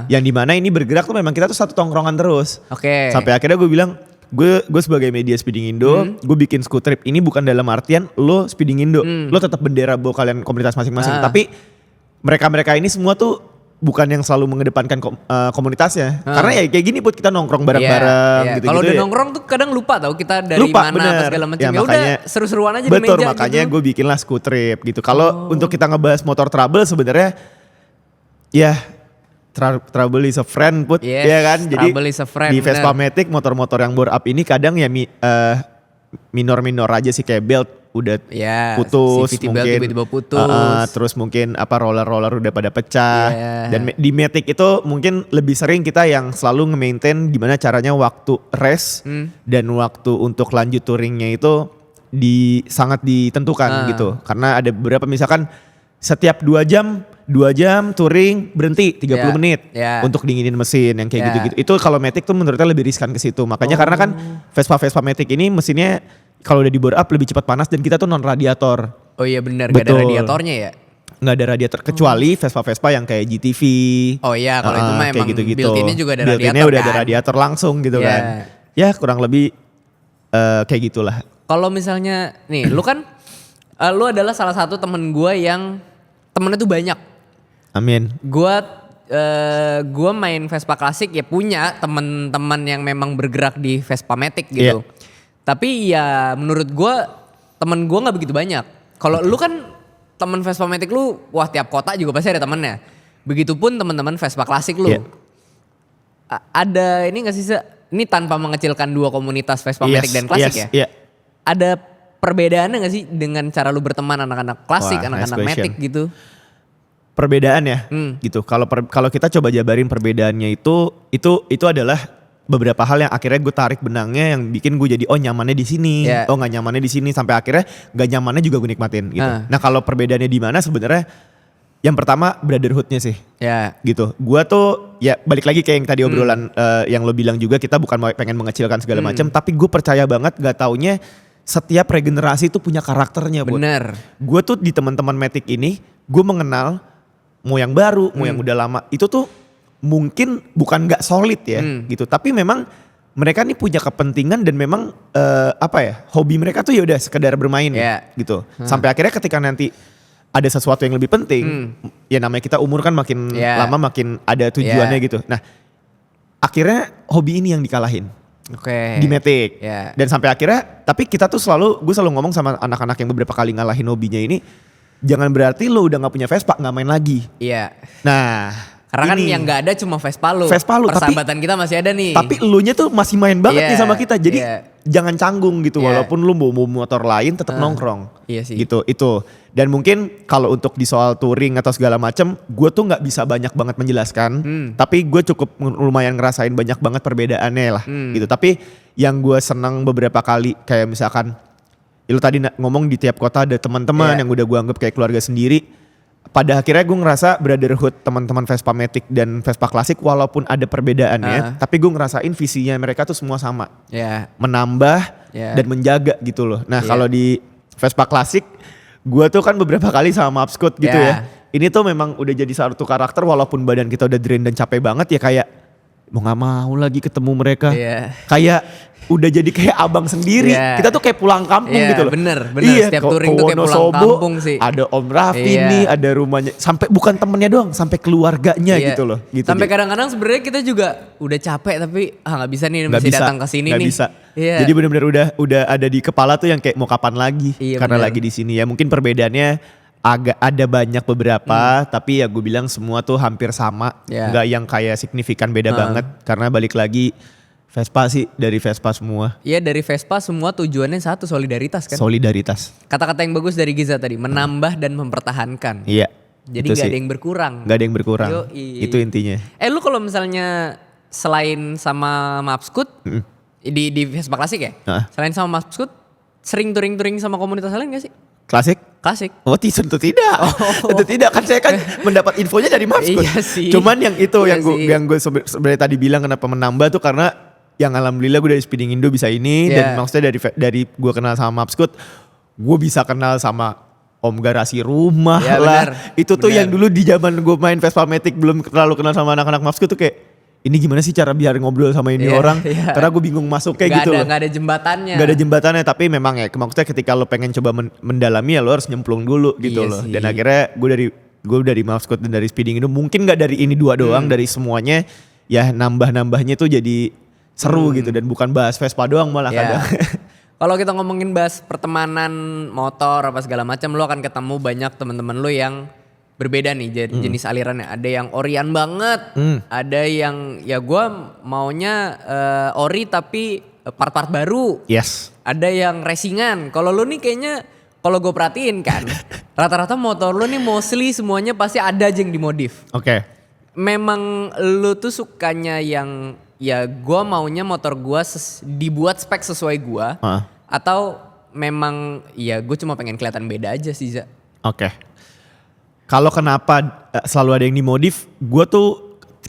Yang dimana ini bergerak tuh memang kita tuh satu tongkrongan terus. Sampai akhirnya gue bilang, gue sebagai media Speeding Indo, gue bikin Scoot Trip ini bukan dalam artian lo Speeding Indo, lo tetap bendera bawa kalian komunitas masing-masing. Tapi mereka ini semua tuh bukan yang selalu mengedepankan komunitasnya. Karena ya kayak gini Put, kita nongkrong bareng-bareng gitu-gitu. Kalau udah nongkrong tuh kadang lupa tau kita dari mana apa segala macam. Ya udah seru-seruan aja di meja. Betul, makanya gue bikinlah Scoot Trip gitu. Kalau untuk kita ngebahas motor trouble sebenarnya ya trouble is a friend Put. Ya kan? Jadi di Vespa Matic motor-motor yang bore up ini kadang ya minor-minor aja sih, kayak belt udah putus, CVT mungkin belt tiba-tiba putus. Terus mungkin roller udah pada pecah. Dan di Matic itu mungkin lebih sering kita yang selalu nge-maintain gimana caranya waktu rest dan waktu untuk lanjut touringnya itu sangat ditentukan gitu. Karena ada beberapa misalkan setiap 2 jam touring berhenti 30 menit untuk dinginin mesin yang kayak gitu-gitu. Itu kalau Matic tuh menurutnya lebih riskan ke situ. Makanya karena kan Vespa Matic ini mesinnya kalau udah di bore up lebih cepat panas dan kita tuh non radiator. Oh iya benar, gak ada radiatornya ya? Gak ada radiator, kecuali Vespa yang kayak GTV. Oh iya, kalau itu mah emang gitu-gitu. built-innya juga ada radiator built-innya udah kan? ada radiator langsung gitu kan. Ya kurang lebih kayak gitulah. Kalau misalnya nih, lu kan lu adalah salah satu temen gue yang temennya tuh banyak. Amin. Gue main Vespa klasik ya punya teman-teman yang memang bergerak di Vespa Matic gitu. Tapi ya menurut gue temen gue nggak begitu banyak. Kalau lu kan temen Vespa Matic lu, wah tiap kota juga pasti ada temennya. Begitupun teman-teman Vespa klasik lu. Ada ini nggak sih? Ini tanpa mengecilkan dua komunitas Vespa Matic dan klasik ya. Ada perbedaannya nggak sih dengan cara lu berteman anak-anak klasik, anak-anak Matic gitu? Perbedaan ya, gitu. Kalau kita coba jabarin perbedaannya itu adalah beberapa hal yang akhirnya gue tarik benangnya yang bikin gue jadi nyamannya di sini, Yeah. nggak nyamannya di sini, sampai akhirnya nggak nyamannya juga gue nikmatin gitu. Nah kalau perbedaannya di mana sebenarnya, yang pertama brotherhoodnya sih. Ya. Gitu. Gua tuh ya balik lagi kayak yang tadi obrolan yang lo bilang juga, kita bukan pengen mengecilkan segala macam, tapi gue percaya banget gak taunya setiap regenerasi itu punya karakternya. Bener. Gue tuh di teman-teman Matic ini, gue mengenal mau yang baru, mau yang udah lama, itu tuh mungkin bukan gak solid ya gitu, tapi memang mereka nih punya kepentingan dan memang hobi mereka tuh ya udah sekedar bermain gitu. Sampai akhirnya ketika nanti ada sesuatu yang lebih penting, ya namanya kita umur kan makin lama makin ada tujuannya gitu. Nah akhirnya hobi ini yang dikalahin di Matic. Dan sampai akhirnya, tapi kita tuh gue selalu ngomong sama anak-anak yang beberapa kali ngalahin hobinya ini, jangan berarti lo udah gak punya Vespa gak main lagi. Iya. Nah karena kan yang gak ada cuma Vespa lu. Persahabatan kita masih ada nih. Tapi elunya tuh masih main banget nih sama kita. Jadi jangan canggung gitu, walaupun lu mau motor lain tetap nongkrong. Iya sih. Gitu itu. Dan mungkin kalau untuk di soal touring atau segala macam, gue tuh nggak bisa banyak banget menjelaskan. Tapi gue cukup lumayan ngerasain banyak banget perbedaannya lah. Gitu. Tapi yang gue senang beberapa kali kayak misalkan, lu tadi ngomong di tiap kota ada teman-teman yang udah gue anggap kayak keluarga sendiri. Pada akhirnya gue ngerasa brotherhood teman-teman Vespa Matic dan Vespa klasik walaupun ada perbedaannya, tapi gue ngerasain visinya mereka tuh semua sama. Menambah dan menjaga gitu loh. Nah kalau di Vespa klasik, gue tuh kan beberapa kali sama Mapscoot gitu ya. Ini tuh memang udah jadi satu karakter walaupun badan kita udah drain dan capek banget ya, kayak mau gak mau lagi ketemu mereka. Kayak udah jadi kayak abang sendiri. Kita tuh kayak pulang kampung gitu loh. Bener. Setiap touring tuh kayak pulang kampung sih. Ada Om Raffi nih, ada rumahnya. Sampai bukan temennya doang, sampai keluarganya gitu loh. Gitu. Sampai kadang-kadang sebenarnya kita juga udah capek tapi gak bisa nih mesti datang ke sini nih. Gak bisa. Jadi benar-benar udah ada di kepala tuh yang kayak mau kapan lagi. Karena lagi di sini ya. Mungkin perbedaannya agak ada banyak beberapa, tapi ya gue bilang semua tuh hampir sama. Gak yang kayak signifikan beda banget. Karena balik lagi, Vespa sih dari Vespa semua. Iya dari Vespa semua tujuannya satu, solidaritas kan. Solidaritas. Kata-kata yang bagus dari Giza tadi, menambah dan mempertahankan. Iya. Jadi gak ada yang berkurang. Gak ada yang berkurang. Itu intinya. Lu kalau misalnya selain sama Mapscoot, di Vespa klasik ya? Selain sama Mapscoot, sering touring-touring sama komunitas lain gak sih? Klasik? Klasik. Oh tentu tidak. Tentu tidak, kan saya kan mendapat infonya dari Mapscoot. Iya sih. Cuman yang itu yang gue sebenarnya tadi bilang kenapa menambah tuh karena yang alhamdulillah gue dari Speeding Indo bisa ini, dan maksudnya dari gue kenal sama Mapscoot, gue bisa kenal sama Om Garasi rumah lah. Itu tuh yang dulu di zaman gue main Vespa Matic belum terlalu kenal sama anak-anak Mapscoot tuh kayak, ini gimana sih cara biar ngobrol sama ini orang? Karena gue bingung masuk kayak gitu loh. Gak ada jembatannya. Gak ada jembatannya, tapi memang ya maksudnya ketika lo pengen coba mendalami ya lo harus nyemplung dulu gitu loh. Dan akhirnya gue dari Mapscoot dan dari Speeding Indo, mungkin gak dari ini dua doang, dari semuanya ya nambah-nambahnya tuh jadi seru gitu, dan bukan bahas Vespa doang malah kadang. Kalau kita ngomongin bahas pertemanan motor apa segala macam, lo akan ketemu banyak teman-teman lo yang berbeda nih jenis alirannya. Ada yang orian banget, ada yang ya gue maunya ori tapi part-part baru. Ada yang racingan. Kalau lo nih kayaknya, kalau gue perhatiin kan, rata-rata motor lo nih mostly semuanya pasti ada aja yang dimodif. Memang lo tuh sukanya yang ya gue maunya motor gue dibuat spek sesuai gue, atau memang ya gue cuma pengen kelihatan beda aja sih, Za? Kalau kenapa selalu ada yang dimodif,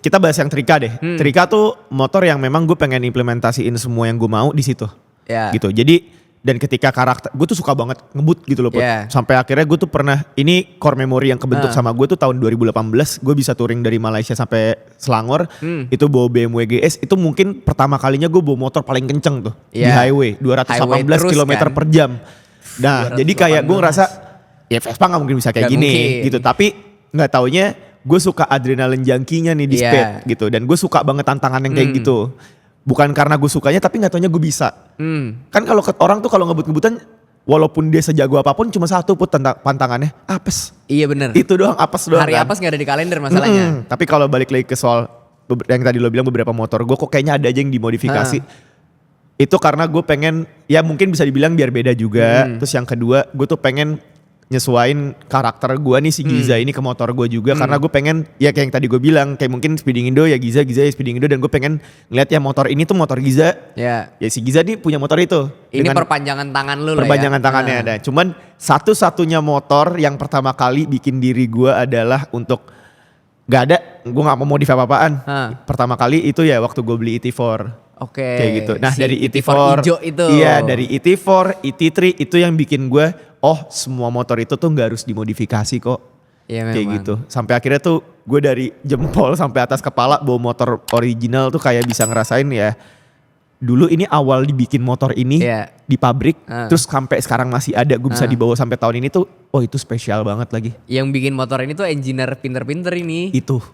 kita bahas yang Trika deh. Trika tuh motor yang memang gue pengen implementasiin semua yang gue mau di situ. Gitu. Jadi dan ketika karakter, gue tuh suka banget ngebut gitu loh. Sampai akhirnya gue tuh pernah, ini core memory yang kebentuk sama gue tuh tahun 2018. Gue bisa touring dari Malaysia sampai Selangor. Itu bawa BMW GS. Itu mungkin pertama kalinya gue bawa motor paling kenceng tuh. Di highway. 218 km per jam. Nah jadi kayak gue ngerasa, ya Vespa gak mungkin bisa kayak gini gitu. Tapi gak taunya gue suka adrenalin junkie-nya nih di speed gitu. Dan gue suka banget tantangan yang kayak gitu. Bukan karena gue sukanya, tapi gak taunya gue bisa. Kan kalau orang tuh kalau ngebut-ngebutan, walaupun dia sejago apapun, cuma satu put pantangannya, apes. Iya bener. Itu doang, apes doang. Hari apes gak ada di kalender masalahnya. Tapi kalau balik lagi ke soal yang tadi lo bilang beberapa motor gue kok kayaknya ada aja yang dimodifikasi. Itu karena gue pengen, ya mungkin bisa dibilang biar beda juga. Terus yang kedua, gue tuh pengen nyesuain karakter gue nih si Giza ini ke motor gue juga karena gue pengen ya kayak yang tadi gue bilang kayak mungkin Speeding Indo ya Giza ya Speeding Indo dan gue pengen ngeliat ya motor ini tuh motor Giza ya si Giza nih punya motor itu ini perpanjangan tangan lu lah ya perpanjangan tangannya ada cuman satu-satunya motor yang pertama kali bikin diri gue adalah untuk gak ada gue gak mau modif apa-apaan pertama kali itu ya waktu gue beli ET4 kayak gitu. Nah si dari ET4 hijau itu. Iya dari ET4, ET3 itu yang bikin gue semua motor itu tuh gak harus dimodifikasi kok. Iya, kayak memang. Gitu. Sampai akhirnya tuh gue dari jempol sampai atas kepala bawa motor original tuh kayak bisa ngerasain ya. Dulu ini awal dibikin motor ini di pabrik, terus sampai sekarang masih ada, gue bisa dibawa sampai tahun ini tuh, itu spesial banget lagi. Yang bikin motor ini tuh engineer pinter-pinter ini. Itu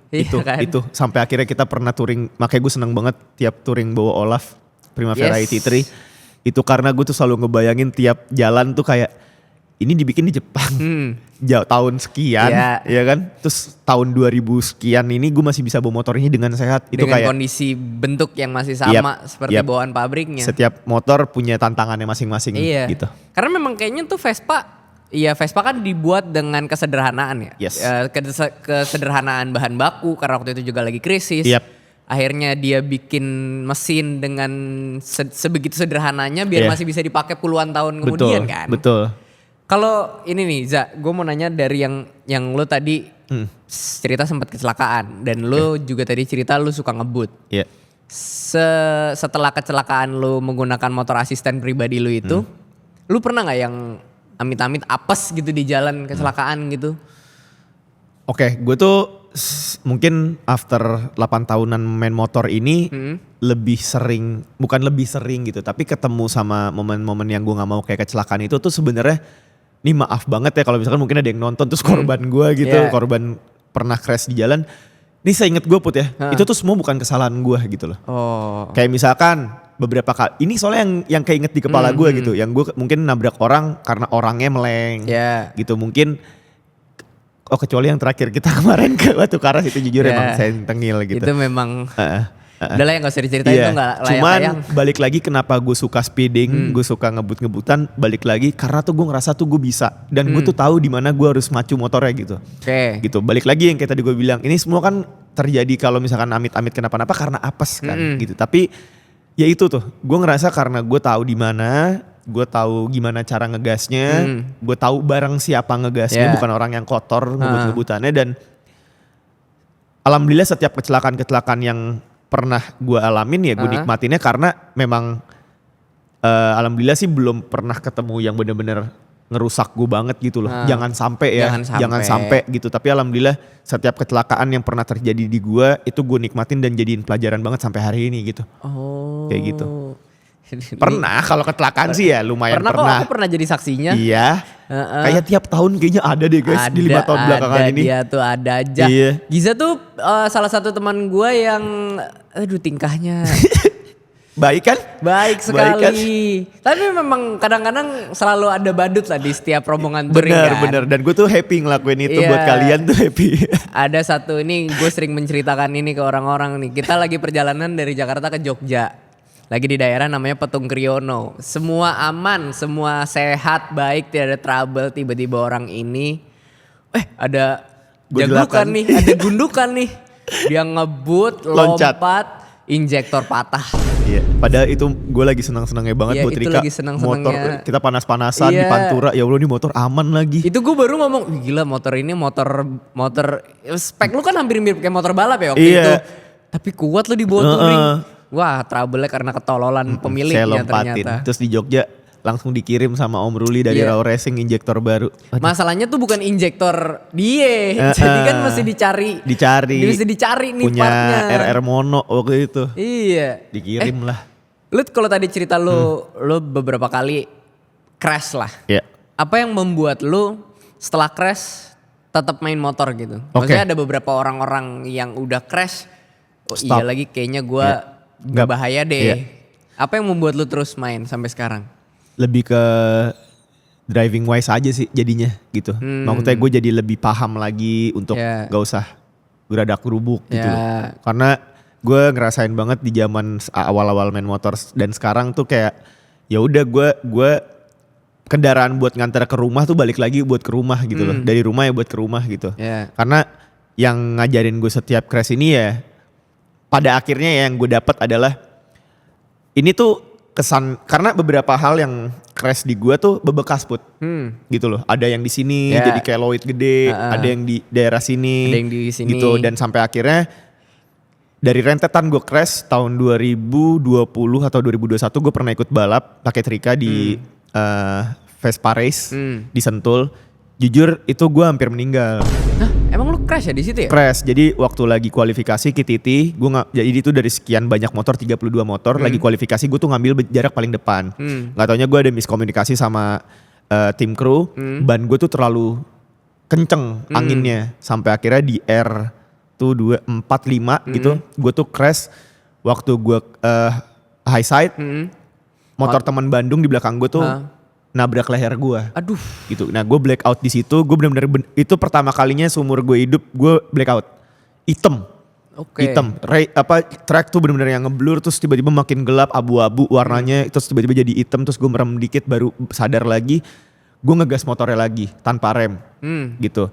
sampai akhirnya kita pernah touring, makanya gue seneng banget tiap touring bawa Olaf Primavera ET3. Itu karena gue tuh selalu ngebayangin tiap jalan tuh kayak ini dibikin di Jepang tahun sekian ya kan terus tahun 2000 sekian ini gue masih bisa bawa motor ini dengan sehat itu dengan kayak kondisi bentuk yang masih sama seperti bawaan pabriknya. Setiap motor punya tantangannya masing-masing gitu karena memang kayaknya tuh Vespa kan dibuat dengan kesederhanaan ya kesederhanaan bahan baku karena waktu itu juga lagi krisis. Akhirnya dia bikin mesin dengan sebegitu sederhananya biar masih bisa dipakai puluhan tahun kemudian kan. Betul. Kalau ini nih Za, gue mau nanya dari yang lo tadi cerita sempat kecelakaan dan lo juga tadi cerita lo suka ngebut. Setelah kecelakaan lo menggunakan motor asisten pribadi lo itu, lo pernah nggak yang amit-amit apes gitu di jalan kecelakaan gitu? Gue tuh mungkin after 8 tahunan main motor ini lebih sering, bukan lebih sering gitu, tapi ketemu sama momen-momen yang gue nggak mau kayak kecelakaan itu tuh sebenarnya. Ini maaf banget ya kalau misalkan mungkin ada yang nonton terus korban gue gitu, korban pernah crash di jalan. Ini saya inget gue Put ya, itu tuh semua bukan kesalahan gue gitu loh. Kayak misalkan beberapa kali, ini soalnya yang keinget di kepala gue gitu, yang gue mungkin nabrak orang karena orangnya meleng gitu mungkin. Kecuali yang terakhir kita kemarin ke Batu Karas itu jujur emang saya tengil gitu. Itu memang... Udah lah yang gak usah diceritain itu gak layak. Cuman balik lagi kenapa gue suka speeding, gue suka ngebut-ngebutan, balik lagi karena tuh gue ngerasa tuh gue bisa. Dan gue tuh tahu di mana gue harus macu motornya gitu. Gitu, balik lagi yang kayak tadi gue bilang, ini semua kan terjadi kalau misalkan amit-amit kenapa-napa karena apes kan gitu. Tapi ya itu tuh, gue ngerasa karena gue tahu di mana, gue tahu gimana cara ngegasnya, gue tahu barang siapa ngegasnya, bukan orang yang kotor ngebut-ngebutannya. Dan alhamdulillah setiap kecelakaan-kecelakaan yang pernah gue alamin ya gue nikmatinnya karena memang alhamdulillah sih belum pernah ketemu yang bener-bener ngerusak gue banget gitu loh. Jangan sampai jangan sampai gitu. Tapi alhamdulillah setiap kecelakaan yang pernah terjadi di gue itu gue nikmatin dan jadiin pelajaran banget sampai hari ini gitu. Kayak gitu. Pernah kalau kecelakaan sih ya lumayan pernah. Kok aku pernah jadi saksinya. Iya. Kayak tiap tahun kayaknya ada deh guys di 5 tahun belakangan ini. Dia tuh ada aja. Giza tuh salah satu teman gue yang tingkahnya baik kan? Baik sekali. Baik kan? Tapi memang kadang-kadang selalu ada badut lah di setiap rombongan touring kan. Bener. Dan gue tuh happy ngelakuin itu buat kalian tuh happy. Ada satu ini gue sering menceritakan ini ke orang-orang nih. Kita lagi perjalanan dari Jakarta ke Jogja. Lagi di daerah namanya Petung Kriono. Semua aman, semua sehat, baik, tidak ada trouble. Tiba-tiba orang ini, ada jagukan nih, ada gundukan nih. Dia ngebut, lompat, injektor patah. Iya, padahal itu gue lagi senang-senangnya banget buat Rika. Motor kita panas-panasan di Pantura, ya Allah ini motor aman lagi. Itu gue baru ngomong, gila motor ini motor spek lu kan hampir mirip kayak motor balap ya waktu itu. Tapi kuat lu di bawah touring. Wah, trouble-nya karena ketololan pemiliknya ternyata. Terus di Jogja langsung dikirim sama Om Ruli dari Raw Racing injektor baru. Masalahnya tuh bukan injektor dia, jadi kan mesti dicari. Mesti dicari nih punya partnya. RR mono waktu itu. Iya. Dikirim lah. Lu kalau tadi cerita lu beberapa kali crash lah. Apa yang membuat lu setelah crash tetap main motor gitu? Maksudnya ada beberapa orang-orang yang udah crash. Iya lagi kayaknya gue gak bahaya deh. Apa yang membuat lu terus main sampai sekarang? Lebih ke driving wise aja sih jadinya gitu. Maksudnya gue jadi lebih paham lagi untuk gak usah geradak gerubuk gitu loh. Karena gue ngerasain banget di zaman awal-awal main motor dan sekarang tuh kayak ya udah gue kendaraan buat ngantar ke rumah tuh balik lagi buat ke rumah gitu loh. Dari rumah ya buat ke rumah gitu. Karena yang ngajarin gue setiap crash ini ya pada akhirnya yang gue dapat adalah ini tuh kesan karena beberapa hal yang crash di gue tuh bebekas Put. Gitu loh. Ada yang di sini jadi keloid gede, ada yang di daerah sini, ada yang di sini gitu dan sampai akhirnya dari rentetan gue crash tahun 2020 atau 2021 gue pernah ikut balap pakai Trika di Vespa Race di Sentul. Jujur itu gue hampir meninggal. Hah? Emang lu crash ya di situ ya? Crash. Jadi waktu lagi kualifikasi KTT, gue nggak. Jadi itu dari sekian banyak motor 32 motor lagi kualifikasi gue tuh ngambil jarak paling depan. Nggak taunya gue ada miskomunikasi sama tim kru. Ban gue tuh terlalu kenceng anginnya sampai akhirnya di R tuh 245 gitu. Gue tuh crash waktu gue high side. Motor teman Bandung di belakang gue tuh nabrak leher gue. Aduh. Gitu. Nah gue black out di situ. Gue bener-bener itu pertama kalinya seumur gue hidup gue black out. Hitam. Hitam. Track tuh bener-bener yang ngeblur terus tiba-tiba makin gelap abu-abu warnanya. Terus tiba-tiba jadi hitam terus gue merem dikit baru sadar lagi. Gue ngegas motornya lagi tanpa rem. Gitu.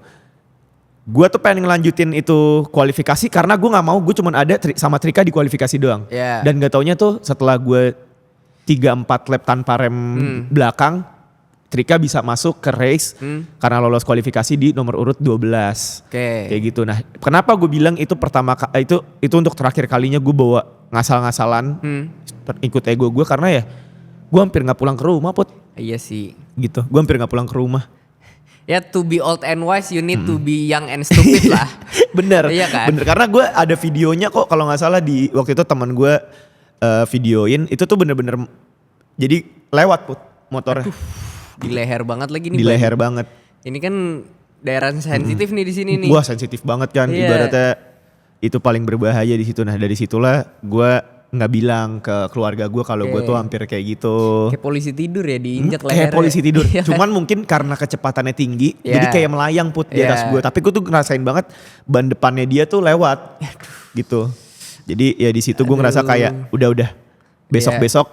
Gue tuh pengen ngelanjutin itu kualifikasi karena gue gak mau gue cuman ada sama Trika di kualifikasi doang. Dan gak taunya tuh setelah gue 3-4 lap tanpa rem belakang, Trika bisa masuk ke race karena lolos kualifikasi di nomor urut 12. Kayak gitu. Nah, kenapa gue bilang itu itu untuk terakhir kalinya gue bawa ngasal-ngasalan ikut ego gue karena ya gue hampir nggak pulang ke rumah Put. Iya sih. Gitu. Gue hampir nggak pulang ke rumah. Ya to be old and wise you need to be young and stupid lah. Bener. Iya kan? Bener karena gue ada videonya kok kalau nggak salah di waktu itu teman gue videoin itu tuh bener-bener jadi lewat Put motornya. Aduh, di leher banget lagi nih. Di leher banget. Ini kan daerah sensitif nih di sini nih. Wah sensitif banget kan. Ibaratnya itu paling berbahaya di situ. Nah dari situlah gue nggak bilang ke keluarga gue kalau gue tuh hampir kayak gitu. Kayak polisi tidur ya diinjak lehernya. Kayak polisi tidur. Cuman mungkin karena kecepatannya tinggi, jadi kayak melayang Put di atas gue. Tapi gue tuh ngerasain banget ban depannya dia tuh lewat, gitu. Jadi ya di situ gue ngerasa kayak udah besok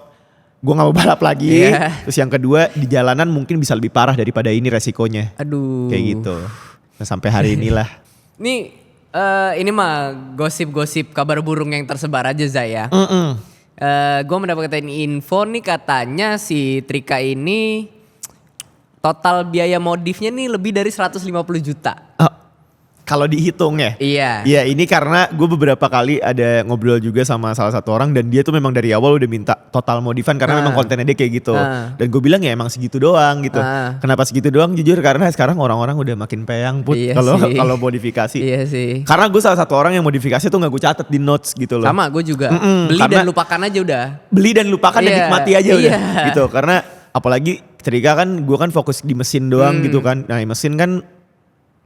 gue nggak mau balap lagi. Terus yang kedua di jalanan mungkin bisa lebih parah daripada ini resikonya. Aduh. Kayak gitu. Nah sampai hari inilah. Nih ini mah gosip-gosip kabar burung yang tersebar aja Zaya. Gue mendapatkan info nih katanya si Trika ini total biaya modifnya nih lebih dari 150 juta. Kalau dihitung ya? Iya. Iya ini karena gue beberapa kali ada ngobrol juga sama salah satu orang dan dia tuh memang dari awal udah minta total modifan karena memang kontennya dia kayak gitu. Dan gue bilang ya emang segitu doang gitu. Kenapa segitu doang? Jujur karena sekarang orang-orang udah makin peyang Put kalau modifikasi. Iya sih. Karena gue salah satu orang yang modifikasi tuh gak gue catat di notes gitu loh. Sama gue juga. Beli dan lupakan aja udah. Beli dan lupakan dan nikmati aja udah gitu. Karena apalagi ketika kan gue kan fokus di mesin doang gitu kan. Nah mesin kan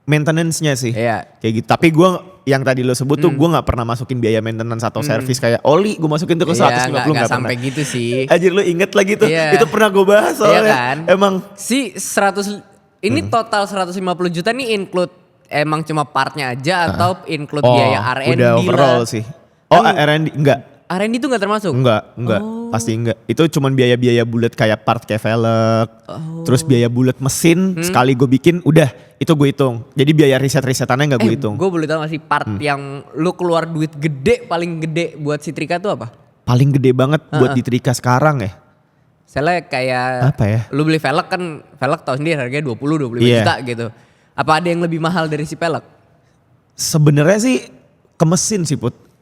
maintenance-nya sih kayak gitu. Tapi gue yang tadi lo sebut tuh gue gak pernah masukin biaya maintenance atau service kayak oli gue masukin tuh ke 150 gak sampai pernah. Gitu sih. Anjir lo inget lagi tuh itu pernah gue bahas soalnya kan? Emang si 100 ini total 150 juta nih include emang cuma partnya aja atau include biaya R&D udah overall sih. R&D enggak. R&D itu gak termasuk? Enggak. Pasti enggak. Itu cuman biaya-biaya bulat kayak part kayak velg. Terus biaya bulat mesin sekali gue bikin udah itu gue hitung. Jadi biaya riset-risetannya gak gue hitung. Gue boleh tahu gak sih part yang lu keluar duit gede paling gede buat si Trika tuh apa? Paling gede banget buat di Trika sekarang ya? Misalnya kayak apa ya? Lu beli velg kan, velg tau sendiri harganya 20-25 juta gitu. Apa ada yang lebih mahal dari si velg? Sebenarnya sih ke mesin sih Put.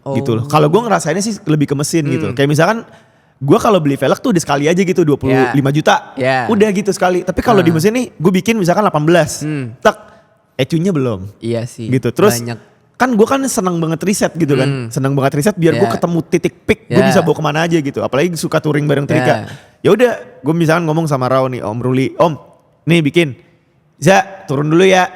Gitu loh. Kalau gue ngerasainnya sih lebih ke mesin gitu. Kayak misalkan gue kalau beli velg tuh udah sekali aja gitu 25 juta. Udah gitu sekali. Tapi kalau di mesin nih gue bikin misalkan 18. Tak ecunya belum. Iya sih. Gitu. Terus banyak. Kan gue kan seneng banget riset gitu kan. Seneng banget riset biar gue ketemu titik peak. Gue bisa bawa kemana aja gitu. Apalagi suka touring bareng Trika. Ya udah gue misalkan ngomong sama Rao nih Om Ruli. Om nih bikin. Za turun dulu ya.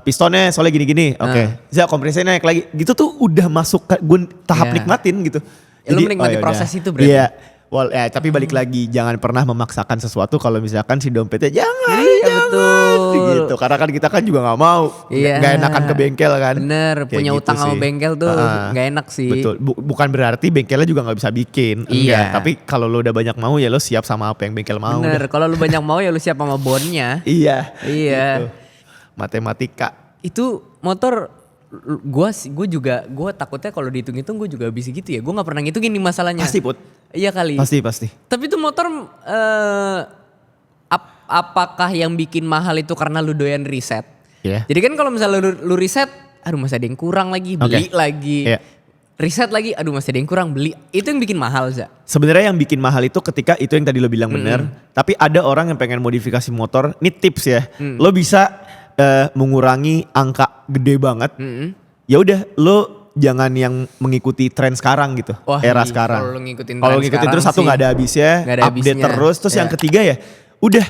Pistonnya soalnya gini-gini, oke. Za kompresnya naik lagi, gitu tuh udah masuk gue tahap nikmatin gitu. Ya, lu menikmati proses itu berarti. Iya, Tapi balik lagi, jangan pernah memaksakan sesuatu kalau misalkan si dompetnya jangan. betul. Gitu. Karena kan kita kan juga nggak mau, nggak enakan ke bengkel kan. Bener, Kayak punya gitu utang sama sih. bengkel tuh nggak enak sih. Betul. Bukan berarti bengkelnya juga nggak bisa bikin. Iya. Enggak. Tapi kalau lo udah banyak mau ya lo siap sama apa yang bengkel mau. Bener, kalau lu banyak mau ya lu siap sama bonnya. Iya. Iya. Gitu. Matematika. Itu motor gue takutnya kalau dihitung-hitung gue juga bisa gitu ya. Gue nggak pernah ngitungin nih masalahnya. Pasti Put. Iya kali. Pasti. Tapi itu motor apakah yang bikin mahal itu karena lu doyan riset? Iya. Jadi kan kalau misalnya lu riset, aduh masih ada yang kurang lagi, beli lagi. Iya. Riset lagi, aduh masih ada yang kurang, beli. Itu yang bikin mahal, Za. Sebenarnya yang bikin mahal itu ketika itu yang tadi lo bilang benar. Tapi ada orang yang pengen modifikasi motor. Ini tips ya. Lo bisa mengurangi angka gede banget. Ya udah lo jangan yang mengikuti tren sekarang gitu. Wah, era sekarang. Kalau ngikutin Kalau ngikutin terus satu nggak ada habisnya. Nggak ada Update habisnya. terus. Terus yang ketiga ya udah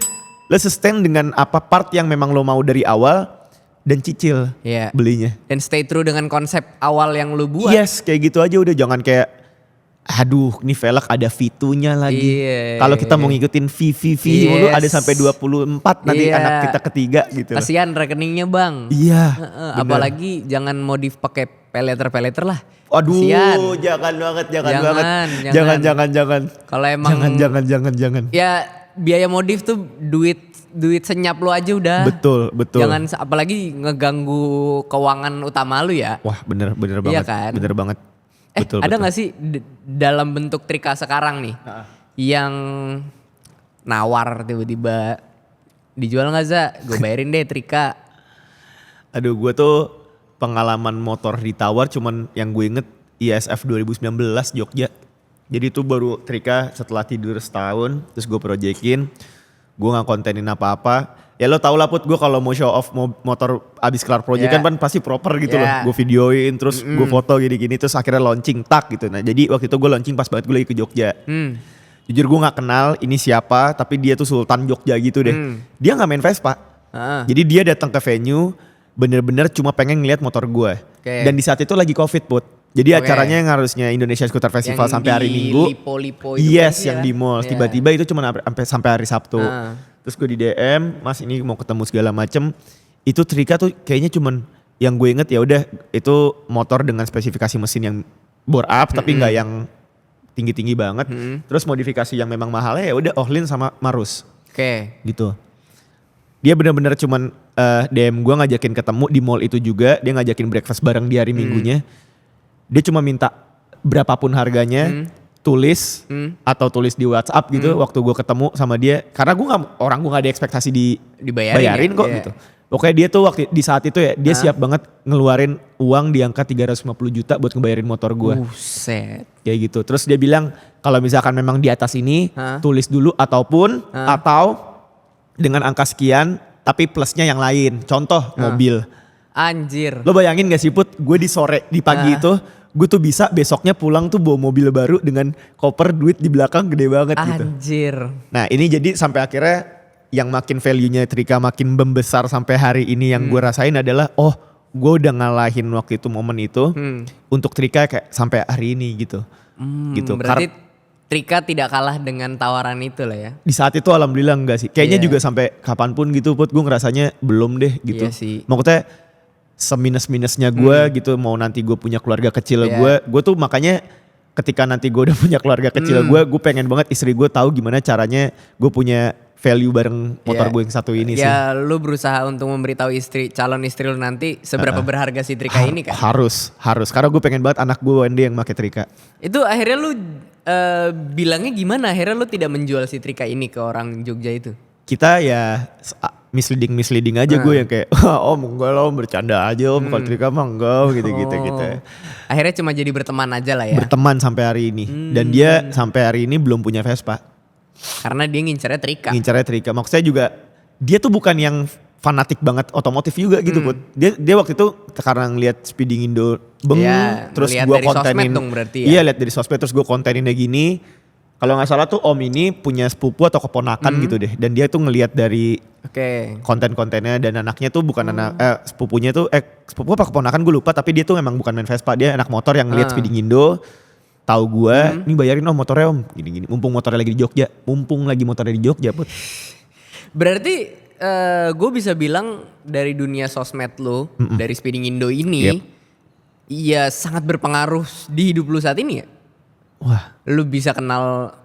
lo sustain dengan apa part yang memang lo mau dari awal. Dan cicil belinya. Dan stay true dengan konsep awal yang lu buat. Yes, kayak gitu aja udah, jangan kayak aduh ini velg ada V2-nya lagi. Kalau kita mau ngikutin V mulu ada sampai 24 nanti anak kita ketiga gitu. Kasihan rekeningnya, Bang. Iya. Apalagi jangan modif pakai peleter lah. Aduh, kasihan. jangan banget. Jangan. Kalau emang jangan. Ya biaya modif tuh duit senyap lu aja udah. Betul. Jangan apalagi ngeganggu keuangan utama lu ya. Wah, bener banget. Iya kan? Bener banget. Betul. Ada gak sih dalam bentuk Trika sekarang nih yang nawar tiba-tiba dijual gak Za? Gue bayarin deh Trika. Aduh, gue tuh pengalaman motor ditawar cuman yang gue inget ISF 2019 Jogja. Jadi itu baru Trika setelah tidur setahun, terus gue projekin. Gue gak kontenin apa-apa. Ya lo tau lah Put, gue kalau mau show off motor abis kelar project kan pasti proper gitu loh. Gue videoin terus gue foto gini-gini terus akhirnya launching gitu. Nah jadi waktu itu gue launching pas banget gue lagi ke Jogja. Jujur gue gak kenal ini siapa tapi dia tuh Sultan Jogja gitu deh. Dia gak main Vespa. Jadi dia datang ke venue bener-bener cuma pengen ngeliat motor gue. Dan di saat itu lagi COVID Put. Jadi acaranya yang harusnya Indonesia Scooter Festival sampai hari Minggu. Lipo-lipo itu yes, kan yang di mall. Tiba-tiba itu cuma sampai hari Sabtu. Terus gue di DM, Mas ini mau ketemu segala macem. Itu Trika tuh kayaknya cuman yang gue inget ya udah itu motor dengan spesifikasi mesin yang bore up tapi nggak yang tinggi-tinggi banget. Terus modifikasi yang memang mahalnya ya udah Ohlin sama Marus. Gitu. Dia benar-benar cuman DM gue ngajakin ketemu di mall itu juga. Dia ngajakin breakfast bareng di hari Minggunya. Dia cuma minta berapapun harganya, tulis atau tulis di WhatsApp gitu waktu gue ketemu sama dia. Karena gue gue gak ada ekspektasi dibayarin kok gitu. Pokoknya dia tuh waktu di saat itu ya dia siap banget ngeluarin uang di angka 350 juta buat ngebayarin motor gue. Buset. Kayak gitu. Terus dia bilang kalau misalkan memang di atas ini tulis dulu atau dengan angka sekian tapi plusnya yang lain. Contoh mobil. Anjir. Lo bayangin gak sih Put, gue di pagi itu, gue tuh bisa besoknya pulang tuh bawa mobil baru dengan koper duit di belakang gede banget gitu. Anjir. Nah ini jadi sampai akhirnya yang makin value-nya Trika makin membesar sampai hari ini yang gue rasain adalah gue udah ngalahin waktu itu momen itu untuk Trika kayak sampai hari ini gitu. Gitu. Berarti Trika tidak kalah dengan tawaran itu lah ya. Di saat itu alhamdulillah enggak sih. Kayaknya juga sampai kapanpun gitu Put gue ngerasanya belum deh gitu. Iya sih. Maksudnya seminus-minusnya gue gitu mau nanti gue punya keluarga kecil gue tuh makanya ketika nanti gue udah punya keluarga kecil gue pengen banget istri gue tahu gimana caranya gue punya value bareng motor gue yang satu ini sih. Ya lu berusaha untuk memberitahu calon istri lu nanti seberapa berharga si Trika ini kan. Harus karena gue pengen banget anak gue one day yang pakai Trika. Itu akhirnya lu bilangnya gimana akhirnya lu tidak menjual si Trika ini ke orang Jogja itu? Kita ya misleading aja gue yang kayak enggak lah bercanda aja kalau Trika mah enggak gitu. Akhirnya cuma jadi berteman aja lah ya. Berteman sampai hari ini dan dia sampai hari ini belum punya Vespa. Karena dia ngincernya Trika. Maksudnya juga dia tuh bukan yang fanatik banget otomotif juga gitu Put. Dia waktu itu karena ngeliat Speeding Indo terus gue kontenin. Dong berarti ya. Iya lihat dari sosmed terus gue konteninnya gini. Kalau nggak salah tuh Om ini punya sepupu atau keponakan gitu deh. Dan dia tuh ngelihat dari konten-kontennya dan anaknya tuh bukan sepupunya tuh sepupu apa keponakan gue lupa. Tapi dia tuh memang bukan main Vespa. Dia anak motor yang ngelihat Speeding Indo. tahu gue, nih bayarin om motornya om, gini-gini. Mumpung motornya lagi di Jogja, Put. Berarti gue bisa bilang dari dunia sosmed lo, dari Speeding Indo ini, ya sangat berpengaruh di hidup lu saat ini ya. Wah, lu bisa kenal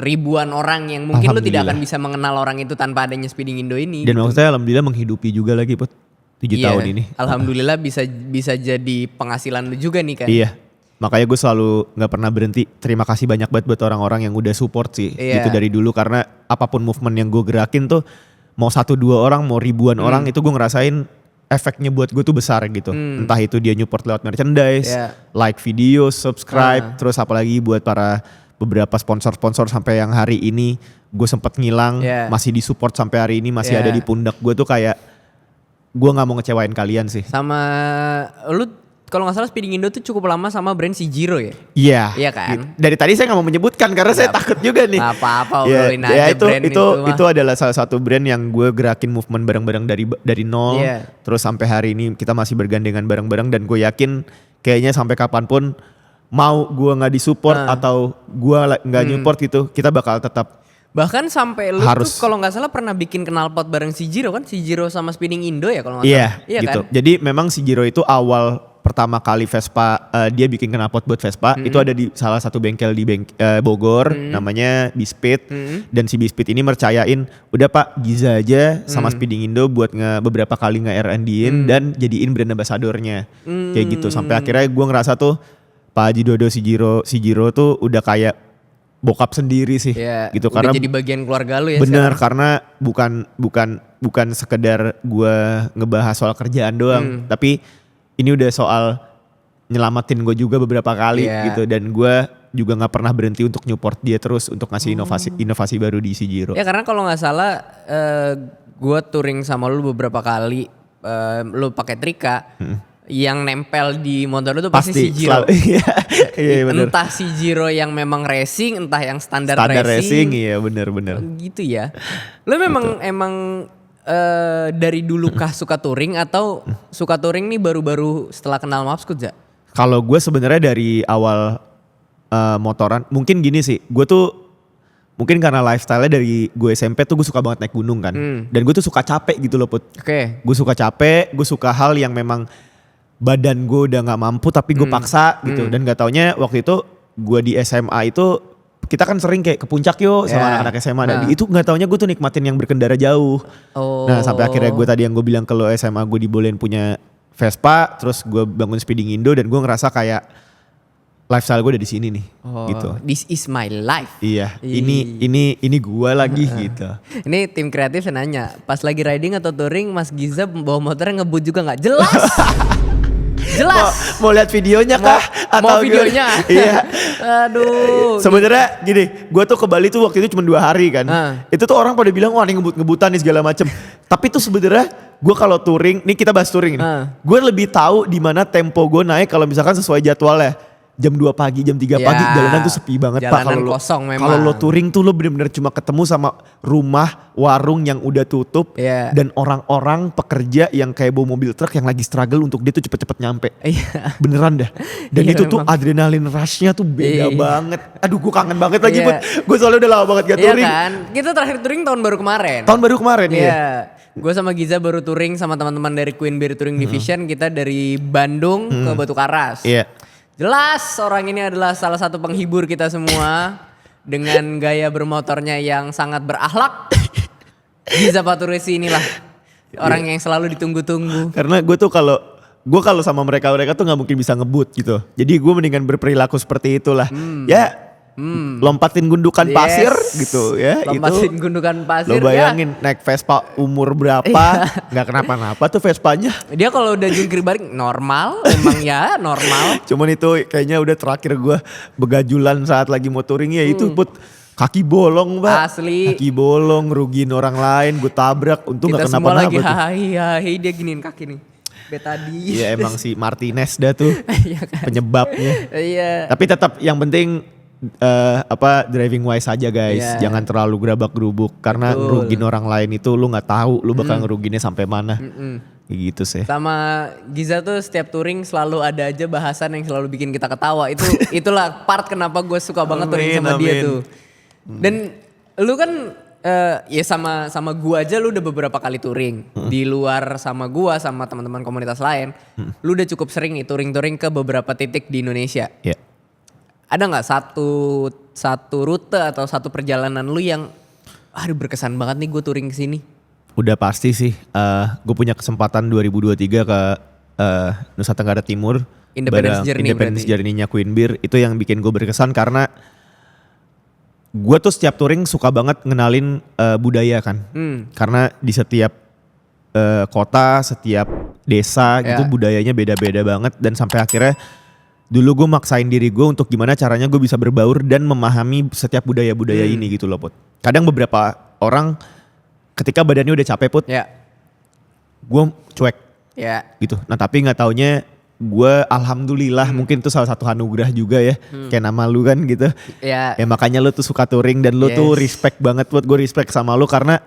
ribuan orang yang mungkin lu tidak akan bisa mengenal orang itu tanpa adanya Speeding Indo ini. Dan gitu. maksudnya alhamdulillah menghidupi juga lagi Put, 7 tahun ini. Alhamdulillah bisa jadi penghasilan lu juga nih kan. Iya. Makanya gue selalu gak pernah berhenti. Terima kasih banyak banget buat orang-orang yang udah support sih. Gitu dari dulu. Karena apapun movement yang gue gerakin tuh. Mau 1-2 orang, mau ribuan orang. Itu gue ngerasain efeknya buat gue tuh besar gitu. Entah itu dia support lewat merchandise. Like video, subscribe. Terus apalagi buat para beberapa sponsor-sponsor sampai yang hari ini. Gue sempet ngilang. Masih disupport sampai hari ini. Masih ada di pundak gue tuh kayak. Gue gak mau ngecewain kalian sih. Sama lu. Kalau gak salah Speeding Indo tuh cukup lama sama brand Sijiro ya? Iya. Iya kan? Dari tadi saya gak mau menyebutkan karena saya takut juga nih. Gak apa-apa obrolin aja brand itu adalah salah satu brand yang gue gerakin movement bareng-bareng dari nol. Terus sampai hari ini kita masih bergandengan bareng-bareng dan gue yakin kayaknya sampai kapanpun mau gue gak disupport atau gue gak nyupport gitu, kita bakal tetap. Bahkan sampai lu tuh kalau gak salah pernah bikin knalpot bareng Sijiro kan? Sijiro sama Speeding Indo ya kalau gak salah? Iya gitu. Kan? Jadi memang Sijiro itu awal pertama kali Vespa dia bikin knalpot buat Vespa itu ada di salah satu bengkel di Bogor namanya Bispit dan si Bispit ini mercayain udah Pak Giza aja sama Speeding Indo buat beberapa kali nge-R&D-in dan jadiin brand ambassadornya kayak gitu sampai akhirnya gue ngerasa tuh Pak Haji Dodo Sijiro tuh udah kayak bokap sendiri sih gitu udah karena jadi bagian keluarga lu ya. Bener karena bukan sekedar gue ngebahas soal kerjaan doang tapi ini udah soal nyelamatin gue juga beberapa kali gitu dan gue juga nggak pernah berhenti untuk nyupport dia terus untuk ngasih inovasi baru di Sijiro. Ya karena kalau nggak salah gue touring sama lu beberapa kali lu pakai trika yang nempel di motor lu tuh pasti Sijiro. Iya bener. Entah Sijiro yang memang racing, entah yang standar racing. Iya bener. Gitu ya. Lu memang emang dari dulu kah suka touring atau suka touring nih baru-baru setelah kenal Mapskut ya? Kalau gue sebenarnya dari awal motoran mungkin gini sih, gue tuh mungkin karena lifestyle-nya dari gue SMP tuh gue suka banget naik gunung kan, dan gue tuh suka capek gitu loh Put. Gue suka capek, gue suka hal yang memang badan gue udah nggak mampu tapi gue paksa gitu, dan gak taunya waktu itu gue di SMA itu kita kan sering kayak ke puncak yuk sama anak-anak SMA. Dan itu gak taunya gue tuh nikmatin yang berkendara jauh. Nah sampai akhirnya gue tadi yang gue bilang ke lo SMA gue dibolehin punya Vespa. Terus gue bangun Speeding Indo dan gue ngerasa kayak lifestyle gue udah di sini nih gitu. This is my life. Iya ini gue lagi gitu. Ini tim kreatif nanya, pas lagi riding atau touring Mas Giza bawa motornya ngebut juga gak? Jelas. Jelas. Mau lihat videonya kah? Mau videonya? Iya. Aduh. Sebenarnya gini, gue tuh ke Bali tuh waktu itu cuma 2 hari kan. Itu tuh orang pada bilang wah ini ngebut-ngebutan nih segala macem. Tapi tuh sebenarnya gue kalau touring, nih kita bahas touring nih. Gue lebih tahu di mana tempo gue naik kalau misalkan sesuai jadwalnya. Jam 2 pagi, jam 3 pagi jalanan tuh sepi banget Pak. Kalau lo touring tuh lo bener-bener cuma ketemu sama rumah, warung yang udah tutup. Dan orang-orang pekerja yang kayak bawa mobil truk yang lagi struggle untuk dia tuh cepet-cepet nyampe. Beneran dah. Dan itu tuh adrenalin rushnya tuh beda banget. Aduh gue kangen banget lagi buat. Gue soalnya udah lama banget gak touring. Iya kan, kita terakhir touring tahun baru kemarin. Gue sama Giza baru touring sama teman-teman dari Queen Bear Touring Division. Kita dari Bandung ke Batu Karas. Jelas orang ini adalah salah satu penghibur kita semua dengan gaya bermotornya yang sangat berakhlak. Giza Paturesi inilah orang yang selalu ditunggu-tunggu. Karena gue tuh kalau sama mereka tuh nggak mungkin bisa ngebut gitu. Jadi gue mendingan berperilaku seperti itulah. Lompatin gundukan pasir gitu ya. Lompatin gundukan pasir. Lo bayangin naik Vespa umur berapa nggak kenapa-napa tuh Vespanya. Dia kalau udah jungkir balik normal, emang ya normal. Cuman itu kayaknya udah terakhir gue begajulan saat lagi mau touring ya itu Put. Kaki bolong Pak. Asli. Kaki bolong rugiin orang lain, gue tabrak. Untung gak kenapa-napa. Kita semua lagi hai dia giniin kaki nih. Betadi. Iya emang si Martinez dah tuh penyebabnya. Tapi tetap yang penting driving wise aja guys. Jangan terlalu gerabak gerubuk karena ngerugin orang lain itu lu nggak tahu lu bakal ngeruginnya sampai mana. Kayak gitu sih. Sama Giza tuh setiap touring selalu ada aja bahasan yang selalu bikin kita ketawa. Itulah part kenapa gue suka banget touring sama dia tuh. Dan lu kan ya sama gua aja lu udah beberapa kali touring. Di luar sama gua sama teman-teman komunitas lain, lu udah cukup sering nih touring-touring ke beberapa titik di Indonesia. Ya. Ada nggak satu rute atau satu perjalanan lu yang aduh berkesan banget nih gue touring ke sini? Udah pasti sih. Gue punya kesempatan 2023 ke Nusa Tenggara Timur. Independence Journey Independence berarti. Journey-nya Queen Beer. Itu yang bikin gue berkesan karena gue tuh setiap touring suka banget ngenalin budaya kan. Karena di setiap kota, setiap desa gitu budayanya beda-beda banget. Dan sampai akhirnya dulu gue maksain diri gue untuk gimana caranya gue bisa berbaur dan memahami setiap budaya-budaya ini gitu loh Put. Kadang beberapa orang ketika badannya udah capek Put, gue cuek gitu. Nah tapi gak taunya gue alhamdulillah mungkin itu salah satu anugerah juga ya. Kayak nama lu kan gitu. Ya makanya lu tuh suka touring dan lu tuh respect banget Put. Gue respect sama lu karena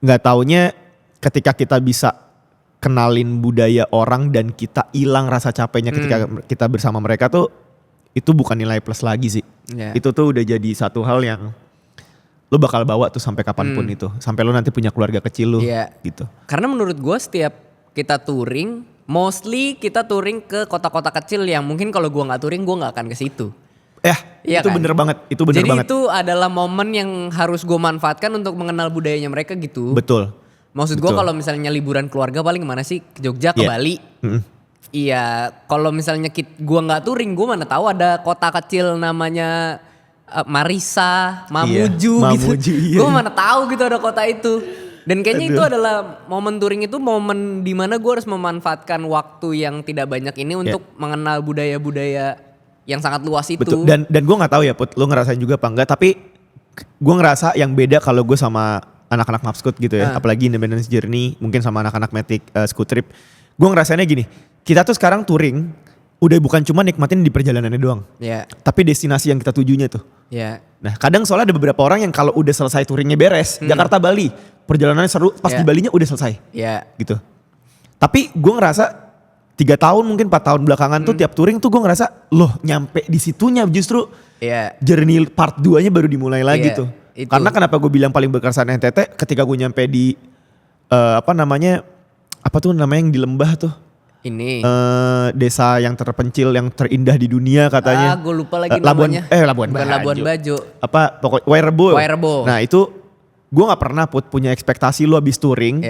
gak taunya ketika kita bisa kenalin budaya orang dan kita hilang rasa capeknya ketika kita bersama mereka tuh itu bukan nilai plus lagi sih. Itu tuh udah jadi satu hal yang lo bakal bawa tuh sampai kapanpun itu. Sampai lo nanti punya keluarga kecil lo gitu. Karena menurut gue setiap kita touring, mostly kita touring ke kota-kota kecil yang mungkin kalau gue gak touring gue gak akan ke situ. Itu kan? Bener banget, itu bener banget. Jadi itu adalah momen yang harus gue manfaatkan untuk mengenal budayanya mereka gitu. Betul. Maksud gue kalau misalnya liburan keluarga paling kemana sih? Ke Jogja, ke Bali. Iya, kalau misalnya gue nggak touring, gue mana tahu ada kota kecil namanya Marisa, Mamuju gitu. Gue mana tahu gitu ada kota itu. Dan kayaknya itu adalah momen touring itu momen dimana gue harus memanfaatkan waktu yang tidak banyak ini untuk mengenal budaya-budaya yang sangat luas itu. Betul. Dan gue nggak tahu ya Put, lo ngerasain juga apa enggak? Tapi gue ngerasa yang beda kalau gue sama anak-anak Mapscoot gitu ya, apalagi Independence Journey, mungkin sama anak-anak Matic Scoot Trip. Gue ngerasainnya gini, kita tuh sekarang touring, udah bukan cuma nikmatin di perjalanannya doang. Tapi destinasi yang kita tujunya tuh. Nah kadang soalnya ada beberapa orang yang kalau udah selesai touringnya beres, Jakarta-Bali, perjalanannya seru, pas di Balinya udah selesai. Gitu. Tapi gue ngerasa 3 tahun mungkin 4 tahun belakangan tuh tiap touring tuh gue ngerasa, loh nyampe di situnya justru journey part 2-nya baru dimulai lagi tuh. Itu. Karena kenapa gue bilang paling berkesan NTT ketika gue nyampe di apa tuh namanya yang di lembah tuh ini desa yang terpencil yang terindah di dunia katanya. Gue lupa lagi namanya. Labuan Bajo. Apa pokoknya Wairebo. Nah itu gue nggak pernah punya ekspektasi lo abis touring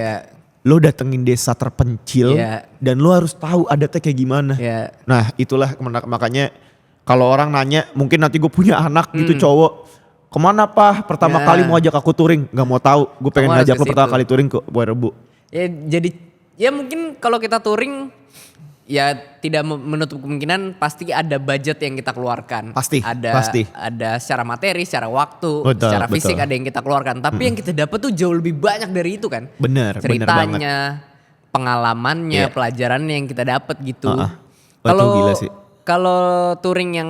lo datengin desa terpencil dan lo harus tahu adatnya kayak gimana. Nah itulah makanya kalau orang nanya mungkin nanti gue punya anak gitu cowok, kemana Pak? Pertama kali mau ajak aku touring, nggak mau tahu. Gue pengen ngajak lo pertama kali touring ke Wairebo. Ya jadi ya mungkin kalau kita touring ya tidak menutup kemungkinan pasti ada budget yang kita keluarkan. Pasti. Ada secara materi, secara waktu, secara fisik ada yang kita keluarkan. Tapi yang kita dapat tuh jauh lebih banyak dari itu kan. Bener. Ceritanya, pengalamannya, pelajarannya yang kita dapat gitu. Kalau touring yang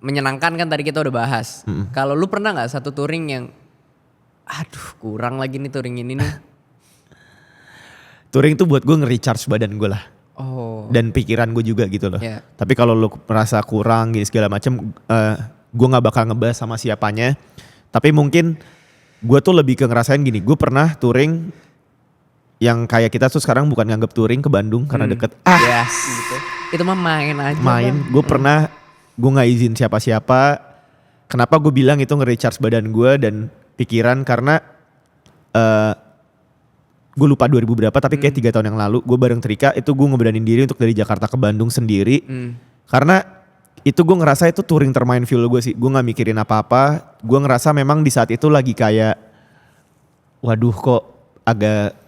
menyenangkan kan tadi kita udah bahas. Kalau lu pernah nggak satu touring yang aduh kurang lagi nih touring ini nih. Touring itu buat gue nge-recharge badan gue lah. Dan pikiran gue juga gitu loh. Tapi kalau lu merasa kurang gini segala macem, gue gak bakal ngebahas sama siapanya. Tapi mungkin gue tuh lebih ke ngerasain gini, gue pernah touring yang kayak kita tuh sekarang bukan nganggap touring ke Bandung karena deket. Gitu. Itu mah main aja. Gue pernah, gue gak izin siapa-siapa. Kenapa gue bilang itu nge-recharge badan gue dan pikiran karena gue lupa 2000 berapa tapi kayak 3 tahun yang lalu gue bareng Trika itu gue ngeberanin diri untuk dari Jakarta ke Bandung sendiri. Karena itu gue ngerasa itu touring termindful gue sih. Gue gak mikirin apa-apa. Gue ngerasa memang di saat itu lagi kayak waduh kok agak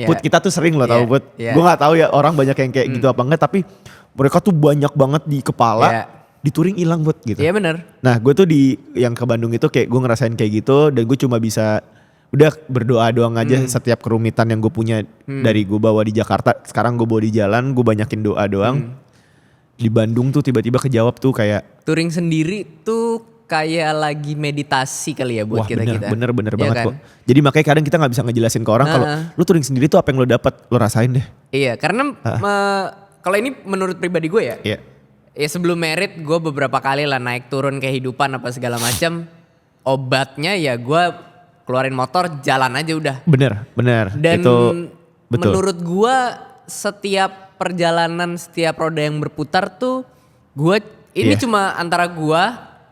Put kita tuh sering loh tau Put. Gue gak tahu ya orang banyak yang kayak gitu apa enggak, tapi mereka tuh banyak banget di kepala. Di touring hilang Put gitu. Iya benar. Nah gue tuh di yang ke Bandung itu kayak gue ngerasain kayak gitu dan gue cuma bisa udah berdoa doang aja setiap kerumitan yang gue punya dari gue bawa di Jakarta. Sekarang gue bawa di jalan, gue banyakin doa doang. Di Bandung tuh tiba-tiba kejawab tuh kayak. Touring sendiri tuh kayak lagi meditasi kali ya buat kita-kita. Bener Ya banget kan? kok. Jadi makanya kadang kita nggak bisa ngejelasin ke orang kalau lu touring sendiri tuh apa yang lu dapat, lu rasain deh. Iya, karena kalau ini menurut pribadi gue ya. Iya. Ya sebelum merit gue beberapa kali lah naik turun kehidupan apa segala macam. Obatnya ya gue keluarin motor jalan aja udah. Bener. Dan Itu betul. menurut gue setiap perjalanan, setiap roda yang berputar tuh gue ini Iya. cuma antara gue,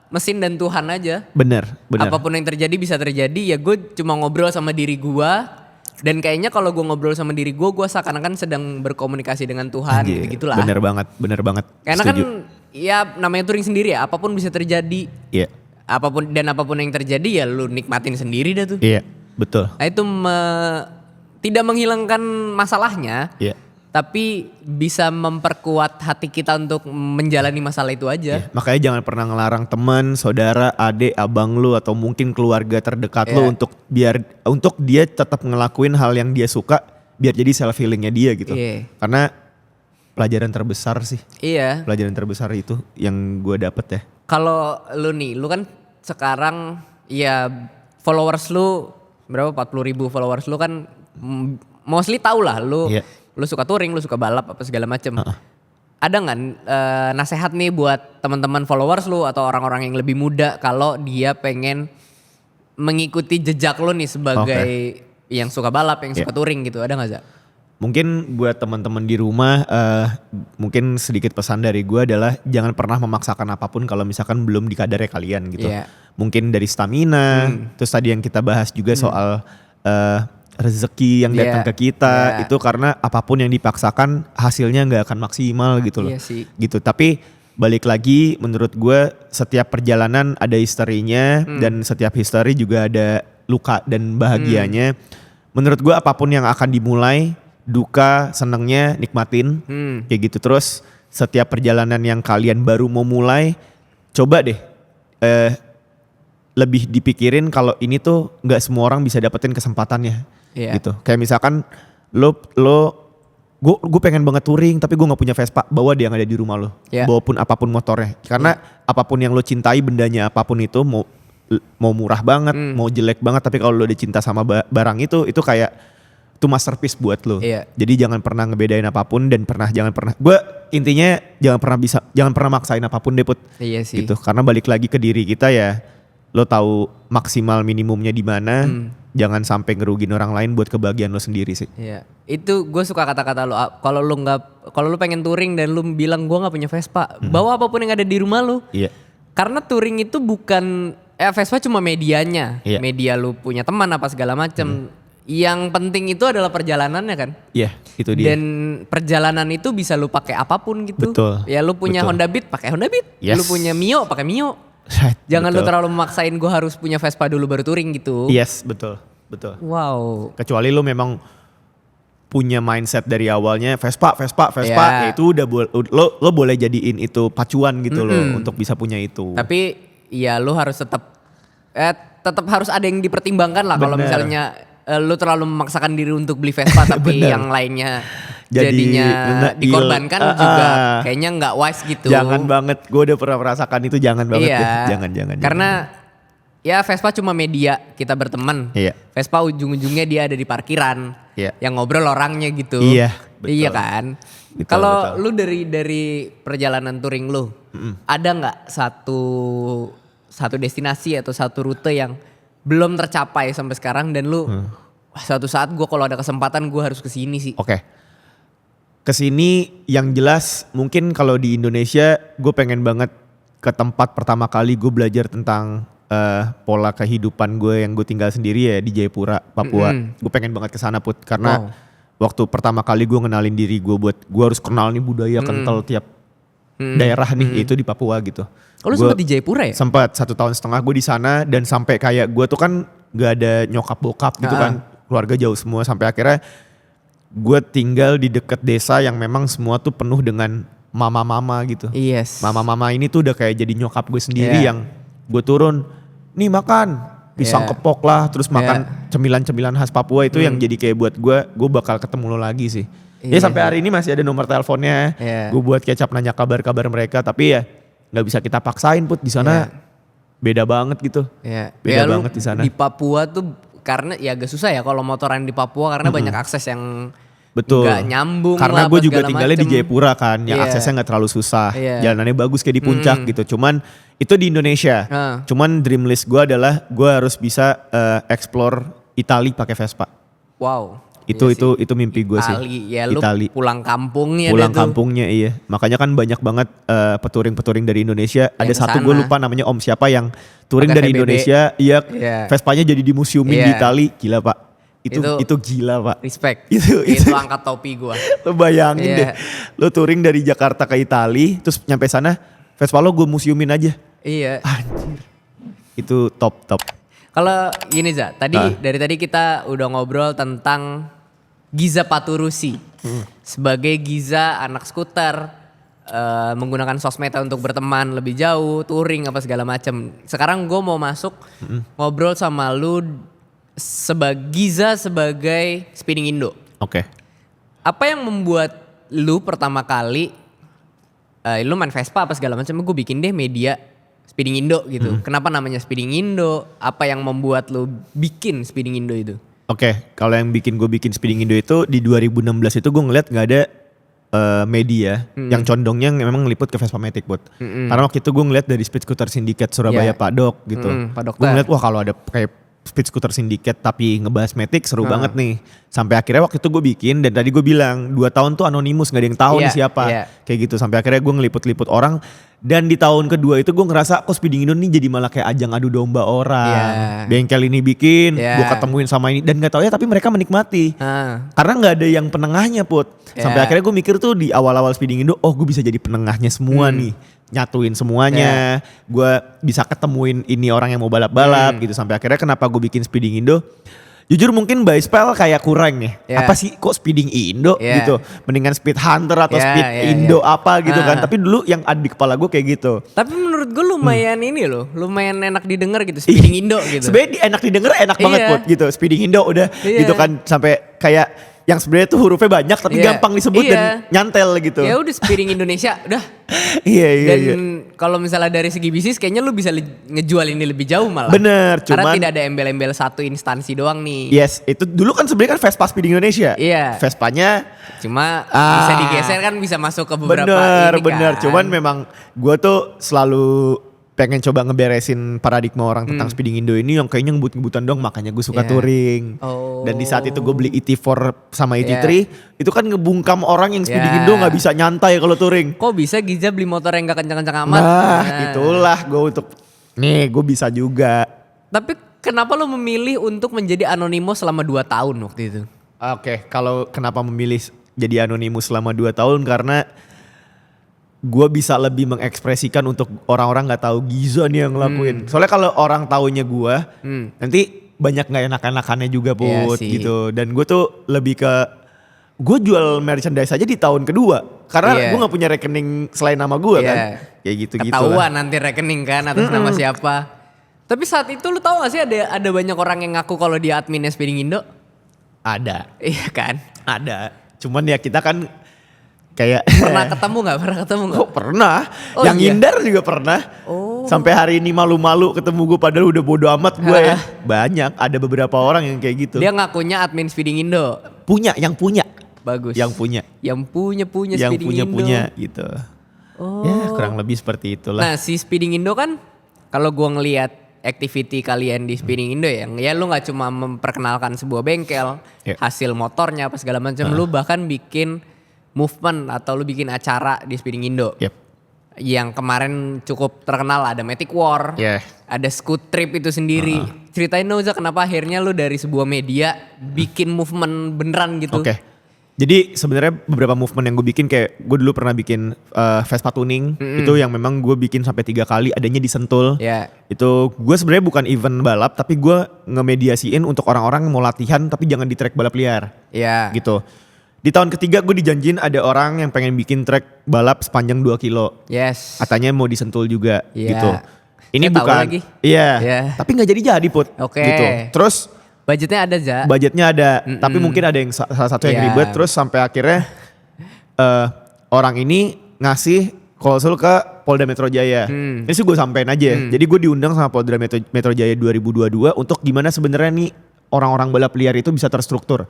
mesin dan Tuhan aja. Bener. Apapun yang terjadi bisa terjadi, ya gue cuma ngobrol sama diri gue. Dan kayaknya kalau gue ngobrol sama diri gue seakan-akan sedang berkomunikasi dengan Tuhan Anjir, gitu-gitulah. Bener banget. Karena Setuju. kan ya namanya touring sendiri ya, apapun bisa terjadi. Iya. Apapun yang terjadi ya lu nikmatin sendiri dah tuh. Iya, betul. Nah itu tidak menghilangkan masalahnya, Iya. tapi bisa memperkuat hati kita untuk menjalani masalah itu aja. Iya, makanya jangan pernah ngelarang teman, saudara, adik, abang lu atau mungkin keluarga terdekat lu untuk dia tetap ngelakuin hal yang dia suka biar jadi self healingnya dia gitu. Iya. Karena pelajaran terbesar sih. Iya. Pelajaran terbesar itu yang gue dapet ya. Kalau lu nih, lu kan sekarang ya followers lu berapa 40.000 followers lu kan mostly tau lah lu Iya. lu suka touring, lu suka balap apa segala macem. Ada nggak nasihat nih buat teman-teman followers lu atau orang-orang yang lebih muda kalau dia pengen mengikuti jejak lu nih sebagai yang suka balap, yang suka touring gitu, ada nggak Za? Mungkin buat teman-teman di rumah, mungkin sedikit pesan dari gue adalah jangan pernah memaksakan apapun kalau misalkan belum di kadarnya kalian gitu. Iya. Mungkin dari stamina, terus tadi yang kita bahas juga soal rezeki yang datang ke kita, itu karena apapun yang dipaksakan hasilnya nggak akan maksimal gitu loh. Iya sih. Gitu. Tapi balik lagi, menurut gue setiap perjalanan ada historinya dan setiap history juga ada luka dan bahagianya. Menurut gue apapun yang akan dimulai, duka, senengnya nikmatin, kayak gitu. Terus setiap perjalanan yang kalian baru mau mulai, coba deh lebih dipikirin kalau ini tuh nggak semua orang bisa dapetin kesempatannya, gitu. Kayak misalkan gue pengen banget touring tapi gue nggak punya Vespa, bawa dia yang ada di rumah lo, bawa pun apapun motornya, karena apapun yang lo cintai, bendanya apapun itu mau murah banget, mau jelek banget, tapi kalau lo udah cinta sama barang itu kayak itu masterpiece buat lo. Jadi jangan pernah ngebedain apapun dan gue intinya jangan pernah maksain apapun deh Put. Iya sih. Gitu. Karena balik lagi ke diri kita ya, lo tahu maksimal minimumnya di mana. Jangan sampai ngerugin orang lain buat kebahagiaan lo sendiri sih. Iya. Itu gue suka kata-kata lo. Kalau lu pengen touring dan lu bilang gue nggak punya Vespa, bawa apapun yang ada di rumah lo. Iya. Karena touring itu bukan Vespa cuma medianya. Iya. Media lu punya teman apa segala macam. Yang penting itu adalah perjalanannya kan. Iya, itu dia. Dan perjalanan itu bisa lu pakai apapun gitu. Betul. Ya lu punya Honda Beat, pakai Honda Beat. Yes. Lu punya Mio, pakai Mio. Jangan lu terlalu memaksain gue harus punya Vespa dulu baru touring gitu. Yes, betul. Wow. Kecuali lu memang punya mindset dari awalnya Vespa, ya itu udah lo boleh jadiin itu pacuan gitu loh untuk bisa punya itu. Tapi ya lu harus tetap harus ada yang dipertimbangkan lah kalau misalnya lu terlalu memaksakan diri untuk beli Vespa tapi yang lainnya jadinya dikorbankan juga kayaknya nggak wise gitu. Jangan banget, gue udah pernah merasakan itu, jangan banget deh. Jangan. Karena ya Vespa cuma media kita berteman. Iya. Vespa ujung-ujungnya dia ada di parkiran. Iya. Yang ngobrol orangnya gitu. Iya, betul. Iya kan. Kalau lu dari perjalanan touring lu, ada nggak satu destinasi atau satu rute yang belum tercapai sampai sekarang dan lu suatu saat gue kalau ada kesempatan gue harus kesini sih. Oke. Kesini yang jelas mungkin kalau di Indonesia gue pengen banget ke tempat pertama kali gue belajar tentang pola kehidupan gue yang gue tinggal sendiri ya di Jayapura, Papua. Gue pengen banget ke sana Put, karena waktu pertama kali gue ngenalin diri gue buat gue harus kenal nih budaya kental tiap daerah nih, itu di Papua gitu. Oh, lu sempat di Jayapura ya? Sempat 1,5 tahun gue di sana, dan sampai kayak gue tuh kan gak ada nyokap bokap gitu kan, keluarga jauh semua, sampai akhirnya gue tinggal di deket desa yang memang semua tuh penuh dengan mama-mama gitu. Yes. Mama-mama ini tuh udah kayak jadi nyokap gue sendiri yang gue turun, nih makan pisang kepok lah, terus makan cemilan-cemilan khas Papua itu yang jadi kayak buat gue bakal ketemu lo lagi sih. Ya sampai hari ini masih ada nomor teleponnya, gue buat kecap nanya kabar-kabar mereka, tapi ya nggak bisa kita paksain Put di sana. beda banget gitu. Ya. Beda lu banget di sana. Di Papua tuh karena ya agak susah ya kalau motoran di Papua karena banyak akses yang Betul. nggak nyambung Karena lah, gue apa juga segala tinggalnya di macem. Jayapura kan, yang Iya. aksesnya nggak terlalu susah, Iya. jalanannya bagus kayak di puncak gitu. Cuman itu di Indonesia. Cuman dream list gue adalah gue harus bisa explore Itali pakai Vespa. Wow. Itu Iya sih. itu mimpi gue sih. Itali, ya lu Itali. pulang kampungnya Pulang deh tuh. kampungnya iya. Makanya kan banyak banget peturing-peturing dari Indonesia. Yang Ada satu gue kesana. lupa namanya Om siapa yang touring Pakai dari VBB. Indonesia. Iya. Iya. Vespanya jadi dimuseumin di Iya. Itali. Gila pak. Itu Itu gila pak. Respect. Itu Angkat topi gua. Lo bayangin Iya. deh. Lo touring dari Jakarta ke Itali. Terus nyampe sana. Vespa lo gue museumin aja. Iya. Anjir. Itu top. Kalau gini Za, dari tadi kita udah ngobrol tentang Giza Paturusi. Sebagai Giza anak skuter, menggunakan sosmednya untuk berteman lebih jauh, touring apa segala macam. Sekarang gue mau masuk ngobrol sama lu Giza sebagai Speeding Indo. Oke. Apa yang membuat lu pertama kali lu main Vespa apa segala macam, gue bikin deh media Speeding Indo gitu. Kenapa namanya Speeding Indo? Apa yang membuat lu bikin Speeding Indo itu? Oke, kalau yang bikin gue bikin Speeding Indo itu di 2016 itu gue ngeliat nggak ada media yang condongnya memang ngeliput ke Vespa Matic Bot. Karena waktu itu gue ngeliat dari Speed Scooter Syndicate Surabaya Yeah. Padok gitu. Pak Dokter. Gue ngeliat wah kalau ada kayak Speed Scooter Syndicate tapi ngebahas Matic seru banget nih. Sampai akhirnya waktu itu gue bikin dan tadi gue bilang 2 tahun tuh anonimus gak ada yang tahu nih siapa. Kayak gitu sampai akhirnya gue ngeliput-liput orang. Dan di tahun kedua itu gue ngerasa kok Speeding Indo nih jadi malah kayak ajang adu domba orang. Bengkel ini bikin, gue ketemuin sama ini dan gak tau ya tapi mereka menikmati. Karena gak ada yang penengahnya Put. Sampai akhirnya gue mikir tuh di awal-awal Speeding Indo, oh gue bisa jadi penengahnya semua nih. Nyatuin semuanya, gue bisa ketemuin ini orang yang mau balap-balap gitu. Sampai akhirnya kenapa gue bikin Speeding Indo. Jujur mungkin by spell kayak kurang nih. Apa sih kok Speeding Indo gitu. Mendingan Speed Hunter atau Speed Indo apa gitu kan. Tapi dulu yang ada di kepala gue kayak gitu. Tapi menurut gue lumayan ini loh. Lumayan enak didengar gitu Speeding Indo gitu. Sebenarnya enak didengar enak banget Put gitu. Speeding Indo udah gitu kan sampai kayak yang sebenarnya tuh hurufnya banyak tapi gampang disebut dan nyantel gitu. Ya udah Speeding Indonesia udah. Iya. Dan kalau misalnya dari segi bisnis kayaknya lu bisa ngejual ini lebih jauh malah. Bener, Karena cuman tidak ada embel-embel satu instansi doang nih. Yes, itu dulu kan sebenarnya kan Vespa Speeding Indonesia. Iya. Vespanya Cuma bisa digeser kan bisa masuk ke beberapa bener. kan. Cuman memang gue tuh selalu pengen coba ngeberesin paradigma orang tentang Speeding Indo ini yang kayaknya ngebut-ngebutan dong, makanya gue suka touring. Dan di saat itu gue beli ET4 sama ET3 itu kan ngebungkam orang yang Speeding Indo gak bisa nyantai kalau touring. Kok bisa Giza beli motor yang gak kencang-kencang amat? Nah itulah gue untuk nih gue bisa juga. Tapi kenapa lo memilih untuk menjadi anonimus selama 2 tahun waktu itu? Oke, kalau kenapa memilih jadi anonimus selama 2 tahun karena gue bisa lebih mengekspresikan untuk orang-orang nggak tahu Giza nih yang ngelakuin. Soalnya kalau orang taunya gue, nanti banyak nggak enak-enakannya juga Put gitu. Dan gue tuh lebih ke gue jual merchandise aja di tahun kedua karena gue nggak punya rekening selain nama gue kan. Kayak gitu-gitu. Ketahuan nanti rekening kan atas nama siapa. Tapi saat itu lu tahu gak sih ada banyak orang yang ngaku kalau dia adminnya Speeding Indo? Ada. Iya kan? Ada. Cuman ya kita kan kayak Pernah ketemu gak? Oh pernah. Oh, yang iya? ngindar juga pernah. Sampai hari ini malu-malu ketemu gue padahal udah bodo amat gue ya. Banyak, ada beberapa orang yang kayak gitu. Dia ngakunya admin Speeding Indo. Yang punya. Bagus. Yang punya Speeding Indo. gitu. Ya kurang lebih seperti itulah. Nah si Speeding Indo kan kalau gue ngelihat activity kalian di Speeding Indo ya lu gak cuma memperkenalkan sebuah bengkel, hasil motornya apa segala macam, lu bahkan bikin movement atau lu bikin acara di Speeding Indo. Yang kemarin cukup terkenal ada Matic War, ada Scoot Trip itu sendiri. Ceritain dong Za, kenapa akhirnya lu dari sebuah media bikin movement beneran gitu. Jadi sebenarnya beberapa movement yang gue bikin kayak gue dulu pernah bikin Vespa tuning itu yang memang gue bikin sampai 3 kali adanya di Sentul. Itu gue sebenarnya bukan event balap tapi gue ngemediasiin untuk orang-orang yang mau latihan tapi jangan di track balap liar. Gitu. Di tahun ketiga gue dijanjin ada orang yang pengen bikin track balap sepanjang 2 kilo. Katanya mau di Sentul juga gitu. Ini saya bukan. lagi. Tapi gak jadi Put. Gitu. Terus budgetnya ada Za. Budgetnya ada, tapi mungkin ada yang salah satu yang ribet terus sampai akhirnya orang ini ngasih konsul ke Polda Metro Jaya. Ini sih gue sampein aja ya. Jadi gue diundang sama Polda Metro Jaya 2022 untuk gimana sebenarnya nih orang-orang balap liar itu bisa terstruktur.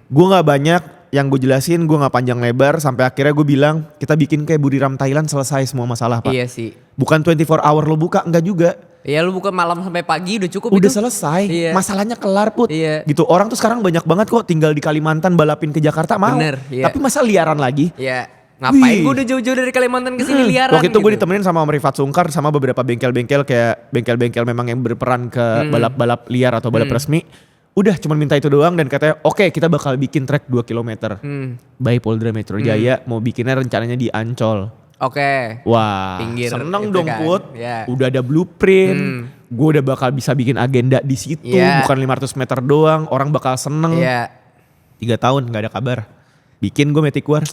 Gue gak banyak yang gue jelasin, gue gak panjang lebar. Sampai akhirnya gue bilang kita bikin kayak Buriram Thailand, selesai semua masalah Pak. Iya sih. Bukan 24 hour lo buka, enggak juga. Iya lu buka malam sampai pagi udah cukup Udah itu. selesai, Iya. masalahnya kelar Put. Iya. Gitu, orang tuh sekarang banyak banget kok tinggal di Kalimantan balapin ke Jakarta mau. Bener, iya. Tapi masa liaran lagi? Iya. Ngapain Wih. gue udah jauh-jauh dari Kalimantan ke sini liaran Waktu itu gue gitu. ditemenin sama Om Rifat Sungkar sama beberapa bengkel-bengkel kayak bengkel-bengkel memang yang berperan ke balap-balap liar atau balap resmi. Udah cuma minta itu doang dan katanya oke, kita bakal bikin trek 2 km. By Polda Metro Jaya mau bikinnya rencananya di Ancol. Oke. Wah, Pinggir seneng itu dong kan. Put. Ya. Udah ada blueprint. Gue udah bakal bisa bikin agenda di situ, Ya. bukan 500 meter doang. Orang bakal seneng. Iya. 3 tahun gak ada kabar. Bikin gue Matic War.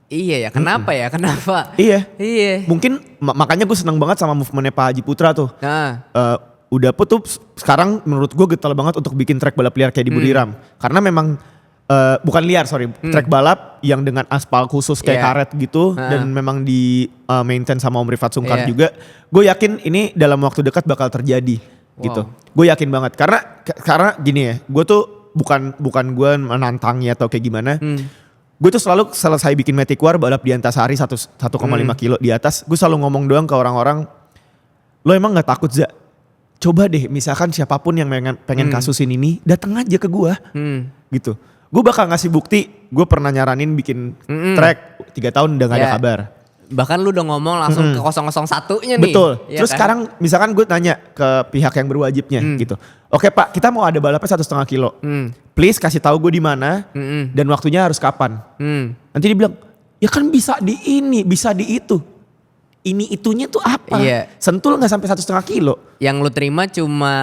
Iya ya, kenapa ya? Kenapa? Iya. Iya. Mungkin makanya gue seneng banget sama movementnya Pak Haji Putra tuh. Nah, Udah Put tuh sekarang menurut gue getol banget untuk bikin trek balap liar kayak di Buriram. Karena memang bukan liar trek balap yang dengan aspal khusus kayak Iya. karet gitu. Dan memang di maintain sama Om Rifat Sungkar Iya. juga. Gue yakin ini dalam waktu dekat bakal terjadi gitu. Gue yakin banget karena gini ya, gue tuh bukan gue menantangi atau kayak gimana. Gue tuh selalu selesai bikin Matic War balap di Antasari 1,5 kilo di atas. Gue selalu ngomong doang ke orang-orang, lo emang gak takut Za? Coba deh misalkan siapapun yang pengen kasusin ini datang aja ke gue gitu. Gue bakal ngasih bukti, gue pernah nyaranin bikin track 3 tahun udah gak ada Ya. kabar. bahkan lu udah ngomong langsung ke 001-nya nih. Betul. Iya Terus kan? sekarang misalkan gue tanya ke pihak yang berwajibnya gitu. Oke Pak, kita mau ada balapnya 1,5 kilo. Please kasih tahu gue di mana dan waktunya harus kapan. Nanti dia bilang, ya kan bisa di ini, bisa di itu. Ini itunya tuh apa? Iya. Sentul nggak sampai 1,5 kilo. Yang lu terima cuma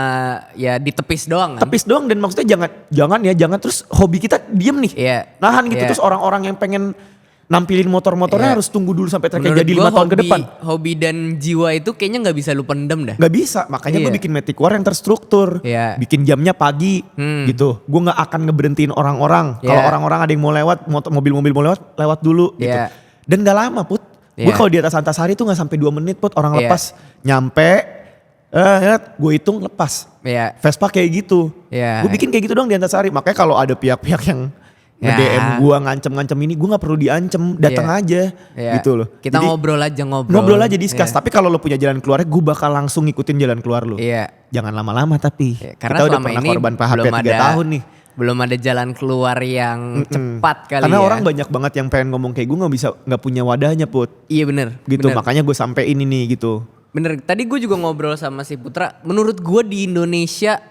ya ditepis doang kan? Tepis doang dan maksudnya jangan terus hobi kita diem nih. Iya. Nahan gitu Iya. terus orang-orang yang pengen nampilin motor-motornya Iya. harus tunggu dulu sampai treknya Menurut jadi gua 5 tahun ke depan. Hobi dan jiwa itu kayaknya nggak bisa lu pendem dah. Gak bisa, makanya gue Iya. bikin Matic War yang terstruktur. Iya. Bikin jamnya pagi gitu. Gue gak akan ngeberhentiin orang-orang. Kalau Iya. orang-orang ada yang mau lewat, mobil-mobil mau lewat dulu gitu. Iya. Dan gak lama Put. Gue Iya. kalau di atas Antasari tuh gak sampai 2 menit Put. Orang Iya. lepas nyampe, gue hitung lepas. Iya. Vespa kayak gitu. Iya. Gue bikin kayak gitu dong di Antasari. Makanya kalau ada pihak-pihak yang Ya. nge-DM gue ngancem-ngancem ini, gue gak perlu diancem. Datang Iya. aja Iya. gitu loh. Kita Jadi, ngobrol aja. ngobrol aja discuss. Iya. Tapi kalau lo punya jalan keluarnya, gue bakal langsung ngikutin jalan keluar lo. Iya. Jangan lama-lama tapi. Ya, karena Kita udah selama pernah ini korban PHP belum 3 tahun nih. Belum ada jalan keluar yang cepat kali Karena ya. orang banyak banget yang pengen ngomong kayak gue nggak punya wadahnya Put. Iya bener. Gitu bener. makanya gue sampein ini gitu. Bener, tadi gue juga ngobrol sama si Putra. Menurut gue di Indonesia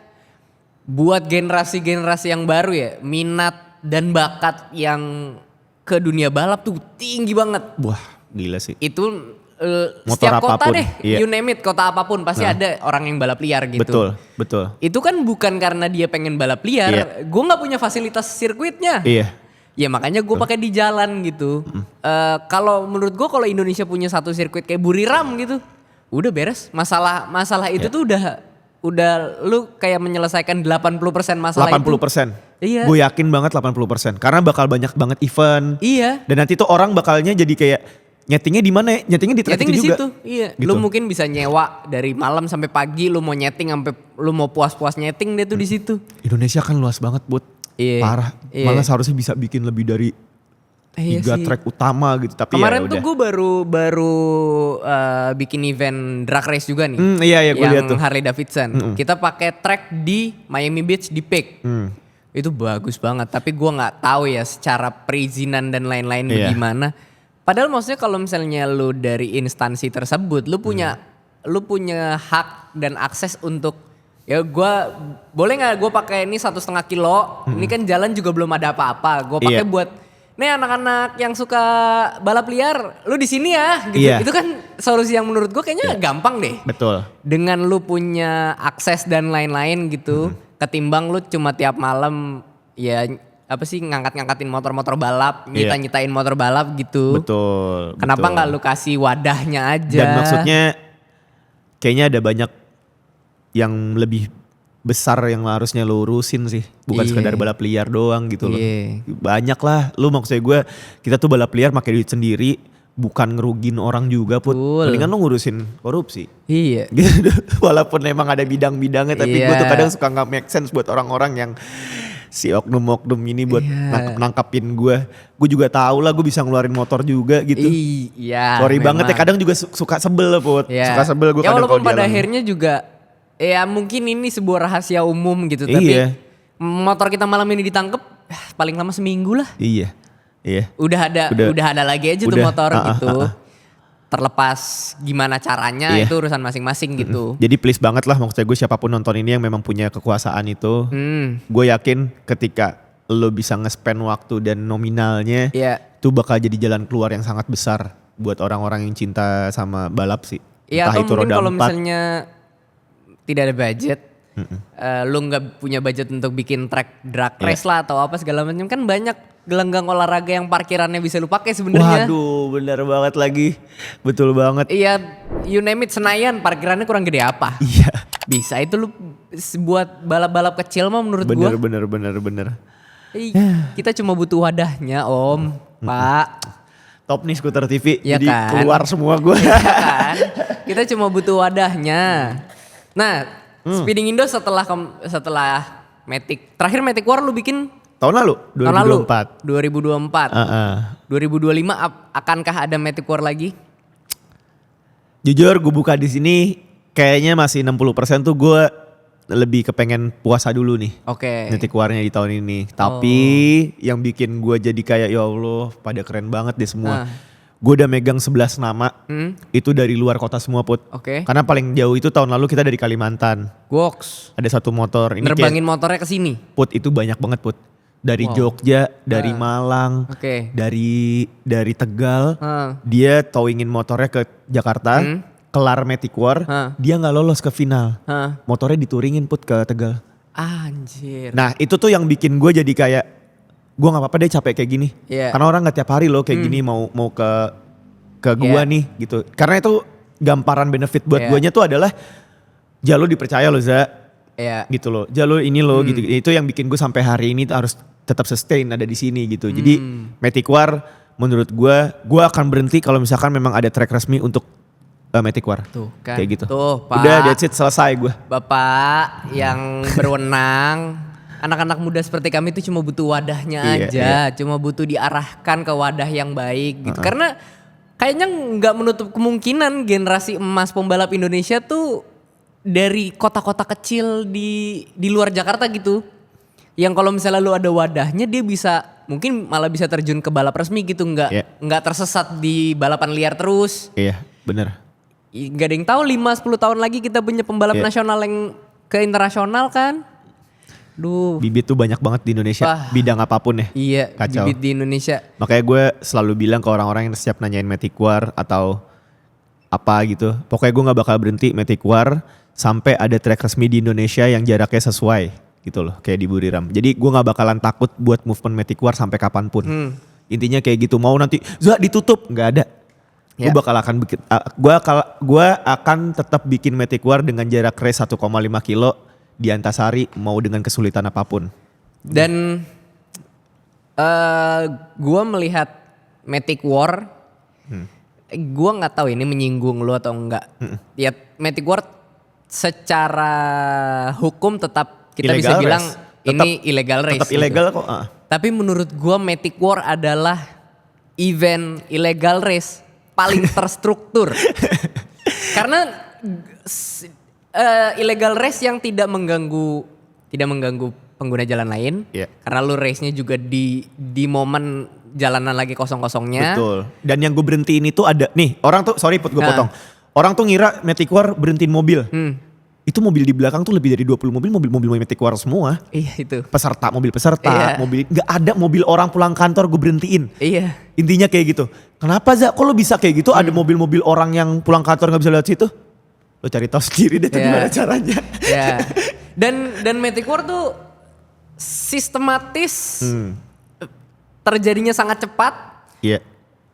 buat generasi-generasi yang baru ya, minat dan bakat yang ke dunia balap tuh tinggi banget. Wah gila sih. Itu Motor setiap kota apapun, deh, iya. you name it, kota apapun pasti ada orang yang balap liar gitu. Betul. Itu kan bukan karena dia pengen balap liar, Iya. gue nggak punya fasilitas sirkuitnya. Iya. Ya makanya gue pakai di jalan gitu. Kalau menurut gue kalau Indonesia punya satu sirkuit kayak Buriram gitu, udah beres. Masalah itu tuh udah lu kayak menyelesaikan 80% masalah 80%. Iya. Gue yakin banget 80%. Karena bakal banyak banget event. Iya. Dan nanti tuh orang bakalnya jadi kayak nyetingnya di mana ya? Nyetingnya di track Nyeting itu di juga. situ, iya. Gitu. Lu mungkin bisa nyewa dari malam sampai pagi, lu mau nyeting sampai lu mau puas-puas nyeting deh tuh di situ. Indonesia kan luas banget Bud. Iya. Parah. Iya. Malah seharusnya bisa bikin lebih dari Iya 3 sih. track utama gitu. Tapi Kemarin ya tuh udah. gue baru bikin event drag race juga nih. Iya gue lihat yang tuh. Harley Davidson. Kita pakai track di Miami Beach di Peak. Itu bagus banget. Tapi gue nggak tahu ya secara perizinan dan lain-lain Iya. bagaimana. Padahal maksudnya kalau misalnya lu dari instansi tersebut, lu punya hak dan akses untuk ya gue boleh nggak gue pakai ini 1,5 kilo. Ini kan jalan juga belum ada apa-apa. Gue pakai Iya. buat nih anak-anak yang suka balap liar, lu di sini ya, gitu. Iya. Itu kan solusi yang menurut gue kayaknya gampang deh. Betul. Dengan lu punya akses dan lain-lain gitu, ketimbang lu cuma tiap malam ya apa sih ngangkat-ngangkatin motor-motor balap, Iya. nyita-nyitain motor balap gitu. Betul. Kenapa betul. nggak lu kasih wadahnya aja? Dan maksudnya kayaknya ada banyak yang lebih besar yang harusnya lo urusin sih. Bukan Iya. sekedar balap liar doang gitu loh. Iya. Banyak lah. Lu maksudnya gue, kita tuh balap liar pakai duit sendiri. bukan ngerugin orang juga Put. Betul. Mendingan lo ngurusin korupsi. Iya. Gitu. Walaupun emang ada bidang-bidangnya tapi gue tuh Iya. kadang suka gak make sense buat orang-orang yang si oknum-oknum ini buat Iya. nangkapin gue. Gue juga tahu lah gue bisa ngeluarin motor juga gitu. Iya. Sorry banget ya, memang. kadang juga suka sebel Put. Iya. Suka sebel gue ya kadang walaupun kalau pada jalan. akhirnya juga ya mungkin ini sebuah rahasia umum gitu. Tapi Iya. motor kita malam ini ditangkep paling lama seminggu lah. Iya. Udah ada lagi aja tuh Udah. motor gitu. Terlepas gimana caranya Iya. itu urusan masing-masing gitu. Jadi please banget lah maksudnya gue siapapun nonton ini yang memang punya kekuasaan itu. Gue yakin ketika lo bisa nge-spend waktu dan nominalnya. Iya. Itu bakal jadi jalan keluar yang sangat besar buat orang-orang yang cinta sama balap sih. Iya, Entah atau itu mungkin roda kalau 4. misalnya tidak ada budget, lu nggak punya budget untuk bikin track drag Iya. race lah atau apa segala macam, kan banyak gelanggang olahraga yang parkirannya bisa lu pakai sebenarnya. Waduh, benar banget lagi. Betul banget. Iya, you name it, Senayan parkirannya kurang gede apa? Iya. Bisa itu lu buat balap-balap kecil mah menurut gua. Bener. Kita cuma butuh wadahnya, Om, Pak. Top nih Skuter TV. Iya jadi kan? keluar semua gue. Ya kan? Kita cuma butuh wadahnya. Nah, Speeding Indo setelah Matic, terakhir Matic War lu bikin Tahun lalu, tahun lalu 2024. 2025 akankah ada Matic War lagi? Jujur gue buka di sini kayaknya masih 60% tuh gue lebih kepengen puasa dulu nih. Oke. Matic War-nya di tahun ini. Tapi yang bikin gue jadi kayak ya Allah pada keren banget deh semua. Gue udah megang 11 nama. Itu dari luar kota semua Put. Oke. Karena paling jauh itu tahun lalu kita dari Kalimantan. Goks. Ada satu motor. Ini Nerbangin motornya ke sini. Put itu banyak banget Put. Dari Jogja, dari Malang, Oke. dari Tegal. Hah. Dia towingin motornya ke Jakarta. Kelar Matic War. Dia gak lolos ke final. Hah. Motornya dituringin Put ke Tegal. Anjir. Nah itu tuh yang bikin gue jadi kayak gue nggak apa-apa deh capek kayak gini. Iya. Karena orang nggak tiap hari loh kayak gini mau ke gue Iya. nih gitu. Karena itu gamparan benefit buat Iya. guanya tuh adalah Jalo dipercaya loh Za Iya. gitu loh. Jalo ini loh gitu. Itu yang bikin gue sampai hari ini tuh harus tetap sustain ada di sini gitu. Jadi Matic War menurut gue akan berhenti kalau misalkan memang ada track resmi untuk Matic War. Tuh kan. Kayak gitu. Tuh Pak. Udah that's it selesai gue. Bapak yang berwenang, anak-anak muda seperti kami itu cuma butuh wadahnya Iya, aja, cuma butuh diarahkan ke wadah yang baik gitu. Karena kayaknya nggak menutup kemungkinan generasi emas pembalap Indonesia tuh dari kota-kota kecil di luar Jakarta gitu. Yang kalau misalnya lu ada wadahnya dia bisa mungkin malah bisa terjun ke balap resmi gitu, nggak tersesat di balapan liar terus. Iya bener. Gak ada yang tahu 5-10 tahun lagi kita punya pembalap nasional yang ke internasional kan. Duh. Bibit tuh banyak banget di Indonesia. Wah. Bidang apapun ya. Iya, Kacau. bibit di Indonesia. Makanya gue selalu bilang ke orang-orang yang setiap nanyain Matic War atau apa gitu. Pokoknya gue gak bakal berhenti Matic War sampai ada track resmi di Indonesia yang jaraknya sesuai gitu loh. Kayak di Buriram. Jadi gue gak bakalan takut buat movement Matic War sampai kapanpun. Intinya kayak gitu. Mau nanti Zah ditutup, gak ada. Ya. Gue akan tetap bikin Matic War dengan jarak race 1,5 kilo di Antasari mau dengan kesulitan apapun. Dan gue melihat Matic War, gue nggak tahu ini menyinggung lu atau enggak. Ya Matic War secara hukum tetap kita bisa Illegal bilang race. ini illegal race. Tetap gitu. ilegal kok. Tapi menurut gue Matic War adalah event illegal race paling terstruktur. Karena illegal race yang tidak mengganggu pengguna jalan lain. Iya. Karena lu race-nya juga di momen jalanan lagi kosong-kosongnya. Betul. Dan yang gue berhentiin itu ada nih orang tuh sorry Put gue potong. Orang tuh ngira Matic War berhentiin mobil. Itu mobil di belakang tuh lebih dari 20 mobil Matic War semua. Iya itu. Mobil peserta, Iya. mobil nggak ada mobil orang pulang kantor gue berhentiin. Iya. Intinya kayak gitu. Kenapa Za? Kok lo bisa kayak gitu? Ada mobil-mobil orang yang pulang kantor nggak bisa lewat situ? Lo cari tahu sendiri deh tuh Iya. gimana caranya. Ya. Dan Matic War tuh sistematis, terjadinya sangat cepat Iya.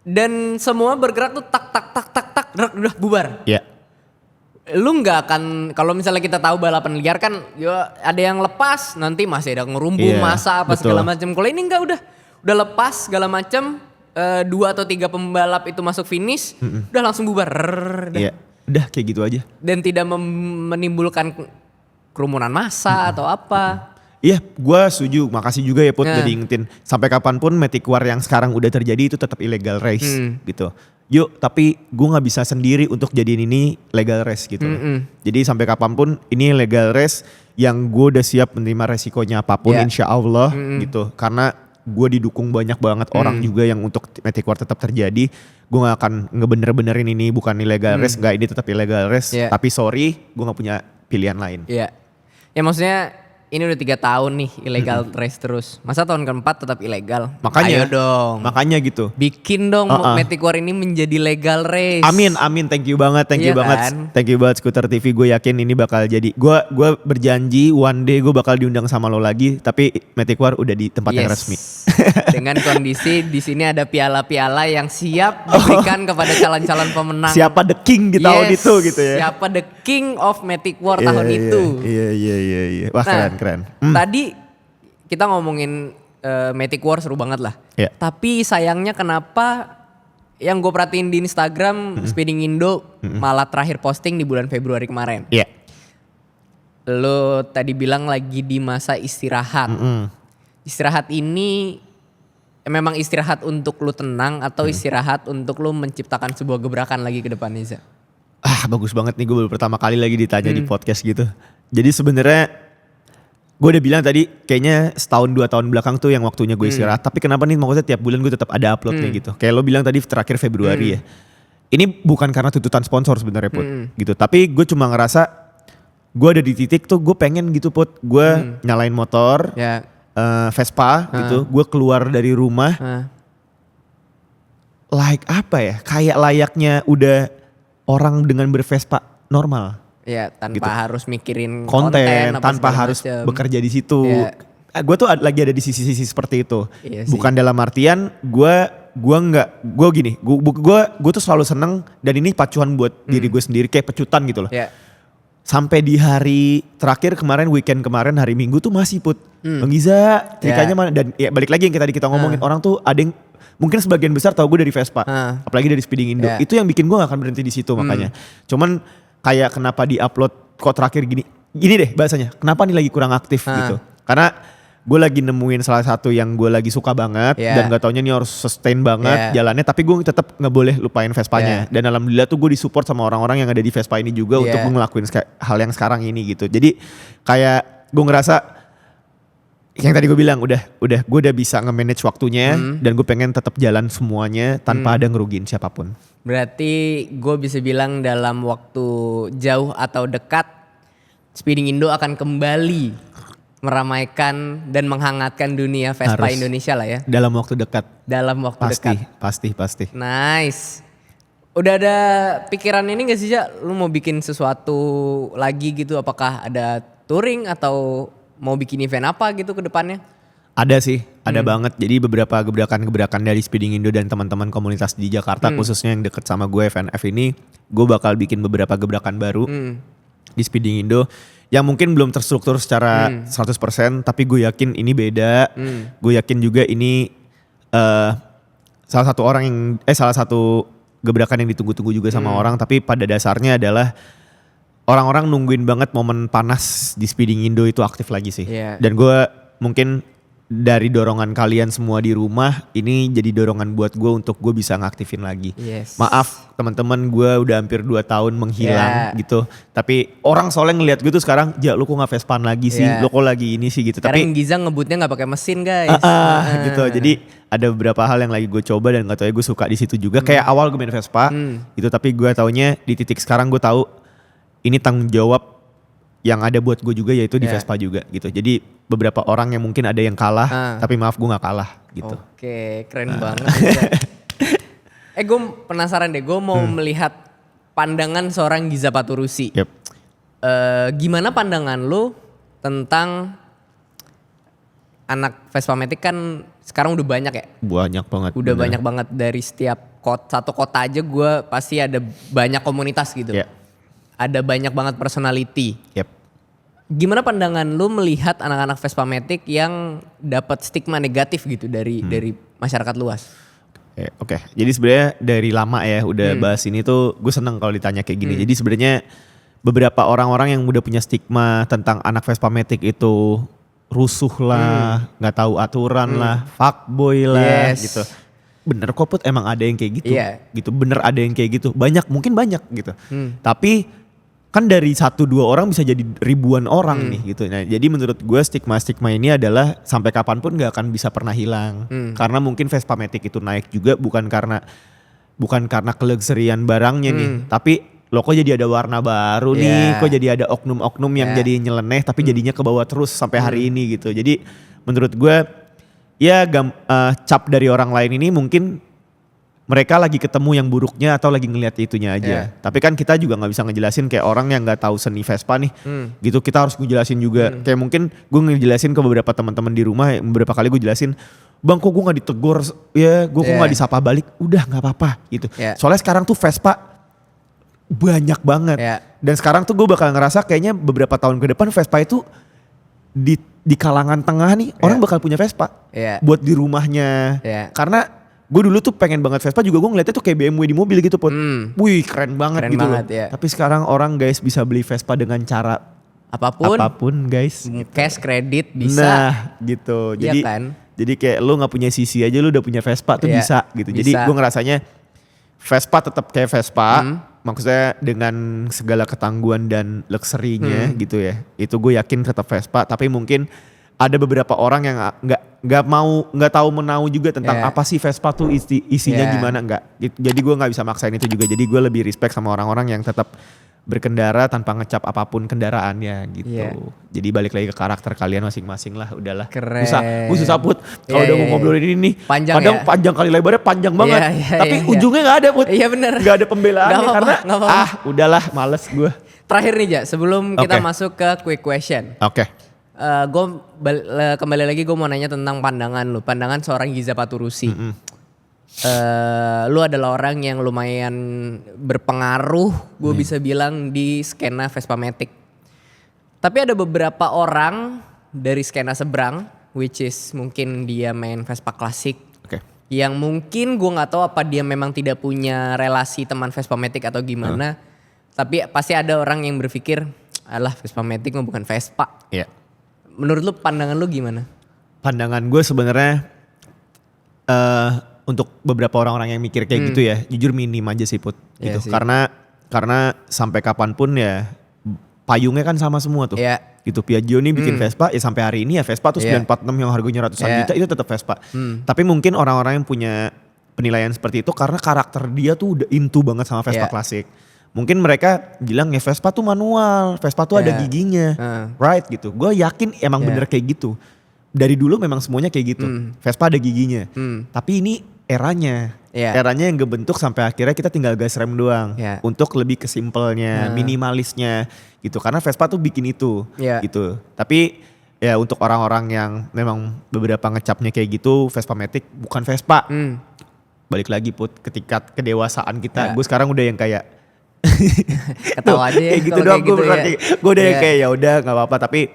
dan semua bergerak tuh tak udah bubar. Iya. Lu nggak akan, kalau misalnya kita tahu balapan liar kan ya ada yang lepas nanti masih ada ngerumbung Iya, masa apa betul. segala macam. Kalau ini enggak, udah lepas segala macam 2 atau 3 pembalap itu masuk finish, udah langsung bubar. Iya, udah kayak gitu aja. Dan tidak menimbulkan kerumunan massa atau apa. Iya, gue setuju. Makasih juga ya Put jadi ingetin. Sampai kapanpun Matic War yang sekarang udah terjadi itu tetap illegal race gitu. Yuk, tapi gue nggak bisa sendiri untuk jadiin ini legal race gitu. Jadi sampai kapanpun ini legal race yang gue udah siap menerima resikonya apapun insya Allah gitu. Karena gue didukung banyak banget orang juga yang untuk Matic War tetap terjadi. Gue gak akan ngebener-benerin ini bukan illegal race, enggak, ini tetap illegal race. Tapi sorry, gue gak punya pilihan lain. Iya. Ya maksudnya ini udah 3 tahun nih illegal race terus. Masa tahun keempat tetap ilegal? Makanya. Ayo dong. Makanya gitu. Bikin dong Matic War ini menjadi legal race. Amin. Thank you banget, thank you banget. Kan? Thank you banget Skuter TV. Gue yakin ini bakal jadi. Gue berjanji one day gue bakal diundang sama lo lagi. Tapi Matic War udah di tempat yang resmi. Dengan kondisi di sini ada piala-piala yang siap diberikan kepada calon-calon pemenang. Siapa the king di tahun itu gitu ya? Siapa the king of Matic War tahun itu? Iya. Wah keren. Tadi kita ngomongin Matic War seru banget lah. Tapi sayangnya kenapa yang gue perhatiin di Instagram Speeding Indo malah terakhir posting di bulan Februari kemarin. Iya. Lo tadi bilang lagi di masa istirahat. Istirahat ini memang istirahat untuk lu tenang atau istirahat untuk lu menciptakan sebuah gebrakan lagi ke depannya, Za? Bagus banget nih, gue baru pertama kali lagi ditanya di podcast gitu. Jadi sebenarnya gue udah bilang tadi kayaknya setahun 2 tahun belakang tuh yang waktunya gue istirahat. Tapi kenapa nih maksudnya tiap bulan gue tetap ada uploadnya gitu. Kayak lo bilang tadi terakhir Februari ya. Ini bukan karena tuntutan sponsor sebenarnya Put gitu. Tapi gue cuma ngerasa gue ada di titik tuh gue pengen gitu Put. Gue nyalain motor. Vespa gitu, gue keluar dari rumah, like apa ya, kayak layaknya udah orang dengan bervespa normal. Ya tanpa gitu. harus mikirin konten tanpa harus bekerja di situ. Gue tuh lagi ada di sisi-sisi seperti itu. Iya bukan dalam artian gue tuh selalu seneng dan ini pacuan buat diri gue sendiri kayak pecutan gitu loh. Sampai di hari terakhir kemarin, weekend kemarin, hari Minggu tuh masih Put. Bang Giza, trikanya mana? Dan ya balik lagi yang tadi kita ngomongin, orang tuh ada yang mungkin sebagian besar tahu gue dari Vespa, apalagi dari Speeding Indo. Itu yang bikin gue gak akan berhenti di situ makanya. Cuman kayak kenapa di-upload kok terakhir gini deh bahasanya, kenapa nih lagi kurang aktif gitu. Karena gue lagi nemuin salah satu yang gue lagi suka banget dan gak taunya nih harus sustain banget jalannya, tapi gue tetap gak boleh lupain Vespanya. Dan alhamdulillah tuh gue disupport sama orang-orang yang ada di Vespa ini juga untuk gue ngelakuin hal yang sekarang ini gitu. Jadi kayak gue ngerasa yang tadi gue bilang udah gue udah bisa nge-manage waktunya dan gue pengen tetap jalan semuanya tanpa ada ngerugiin siapapun. Berarti gue bisa bilang dalam waktu jauh atau dekat Speeding Indo akan kembali meramaikan dan menghangatkan dunia Vespa Indonesia lah ya. Dalam waktu dekat. Dekat. Pasti. Nice. Udah ada pikiran ini gak sih, Ja? Lu mau bikin sesuatu lagi gitu? Apakah ada touring atau mau bikin event apa gitu ke depannya? Ada sih, ada banget. Jadi beberapa gebrakan-gebrakan dari Speeding Indo dan teman-teman komunitas di Jakarta khususnya yang deket sama gue FNF ini, gue bakal bikin beberapa gebrakan baru di Speeding Indo yang mungkin belum terstruktur secara 100%, tapi gue yakin ini beda. Gue yakin juga ini salah satu gebrakan yang ditunggu-tunggu juga sama orang, tapi pada dasarnya adalah orang-orang nungguin banget momen panas di Speeding Indo itu aktif lagi sih. Dan gue mungkin dari dorongan kalian semua di rumah, ini jadi dorongan buat gue untuk gue bisa ngaktifin lagi. Maaf teman-teman, gue udah hampir 2 tahun menghilang gitu. Tapi orang soalnya ngeliat gue tuh sekarang, Ja lu kok gak Vespan lagi sih, lu kok lagi ini sih gitu. Sekarang tapi Giza ngebutnya gak pakai mesin guys. Gitu, jadi ada beberapa hal yang lagi gue coba dan gak tau ya gue suka di situ juga. Kayak awal gue main Vespa gitu, tapi gue taunya di titik sekarang gue tahu ini tanggung jawab yang ada buat gue juga, yaitu di Vespa juga gitu. Jadi beberapa orang yang mungkin ada yang kalah, tapi maaf gue gak kalah gitu. Oke, keren banget. Gue penasaran deh, gue mau melihat pandangan seorang Giza Paturusi. Gimana pandangan lu tentang anak Vespa Matic? Kan sekarang udah banyak ya? Banyak banget. Udah banyak banget, dari setiap satu kota aja gue pasti ada banyak komunitas gitu. Ada banyak banget personality. Gimana pandangan lu melihat anak-anak Vespa Matic yang dapat stigma negatif gitu dari masyarakat luas? Oke. Jadi sebenarnya dari lama ya udah bahas ini tuh gue seneng kalau ditanya kayak gini. Jadi sebenarnya beberapa orang-orang yang udah punya stigma tentang anak Vespa Matic itu rusuh lah, nggak tahu aturan lah, fuckboy lah gitu. Bener kok Put, emang ada yang kayak gitu. Gitu, bener ada yang kayak gitu. Banyak, mungkin banyak gitu. Tapi kan dari 1-2 orang bisa jadi ribuan orang nih gitu. Nah, jadi menurut gue stigma-stigma ini adalah sampai kapanpun gak akan bisa pernah hilang. Karena mungkin Vespa Matic itu naik juga bukan karena keluxurian barangnya nih, tapi lo kok jadi ada warna baru nih, kok jadi ada oknum-oknum yang jadi nyeleneh tapi jadinya ke bawah terus sampai hari ini gitu. Jadi menurut gue ya cap dari orang lain ini mungkin mereka lagi ketemu yang buruknya atau lagi ngelihat itunya aja. Tapi kan kita juga gak bisa ngejelasin kayak orang yang gak tahu seni Vespa nih. Gitu kita harus ngejelasin juga. Kayak mungkin gue ngejelasin ke beberapa teman-teman di rumah, beberapa kali gue jelasin, bang kok gue gak ditegur ya, gue kok gak disapa balik. Udah gak apa-apa gitu. Soalnya sekarang tuh Vespa banyak banget. Dan sekarang tuh gue bakal ngerasa kayaknya beberapa tahun ke depan Vespa itu di kalangan tengah nih orang bakal punya Vespa. Buat di rumahnya. Karena gue dulu tuh pengen banget Vespa juga, gue ngeliatnya tuh kayak BMW di mobil gitu Put. Wih keren banget gitu loh. Tapi sekarang orang guys bisa beli Vespa dengan cara apapun guys. Cash, kredit bisa. Nah gitu. Jadi jadi kayak lu gak punya sisi aja lu udah punya Vespa tuh bisa gitu. Jadi gue ngerasanya Vespa tetap kayak Vespa. Maksudnya dengan segala ketangguhan dan luxury-nya gitu ya. Itu gue yakin tetap Vespa, tapi mungkin ada beberapa orang yang nggak tahu menau juga tentang apa sih Vespa tuh isinya gimana jadi gue nggak bisa maksain itu juga. Jadi gue lebih respect sama orang-orang yang tetap berkendara tanpa ngecap apapun kendaraannya gitu. Jadi balik lagi ke karakter kalian masing-masing lah, udahlah. Keren. Susah Put. Kalau udah mau ngobrolin ini nih, kadang panjang kali lebarnya panjang banget. Tapi ujungnya nggak ada Put. Iya bener. Nggak ada pembelaannya karena udahlah males gue. Terakhir nih Ja, sebelum kita masuk ke quick question. Gue kembali lagi gue mau nanya tentang pandangan seorang Giza Paturusi. Lu adalah orang yang lumayan berpengaruh, gue bisa bilang di skena Vespa Matic. Tapi ada beberapa orang dari skena seberang, which is mungkin dia main Vespa klasik, yang mungkin gue nggak tahu apa dia memang tidak punya relasi teman Vespa Matic atau gimana. Tapi pasti ada orang yang berpikir, alah Vespa Matic mah bukan Vespa. Menurut lu pandangan lu gimana? Pandangan gue sebenarnya untuk beberapa orang-orang yang mikir kayak gitu ya, jujur minim aja sih Put. Gitu. Karena sampai kapanpun ya payungnya kan sama semua tuh. Gitu Piaggio nih bikin Vespa ya sampai hari ini ya Vespa tuh 946 yang harganya ratusan juta itu tetap Vespa. Tapi mungkin orang-orang yang punya penilaian seperti itu karena karakter dia tuh udah into banget sama Vespa klasik. Mungkin mereka bilang ya Vespa tuh manual, Vespa tuh ada giginya, right gitu. Gue yakin emang bener kayak gitu. Dari dulu memang semuanya kayak gitu. Vespa ada giginya. Tapi ini eranya yang kebentuk sampai akhirnya kita tinggal gas rem doang. Untuk lebih ke simpelnya, minimalisnya gitu. Karena Vespa tuh bikin itu gitu. Tapi ya untuk orang-orang yang memang beberapa ngecapnya kayak gitu, Vespa Matic bukan Vespa. Balik lagi Put, ketika kedewasaan kita, gue sekarang udah yang kayak ketawa aja ya gitu doang gitu gue udah yang kayak ya udah nggak apa-apa. Tapi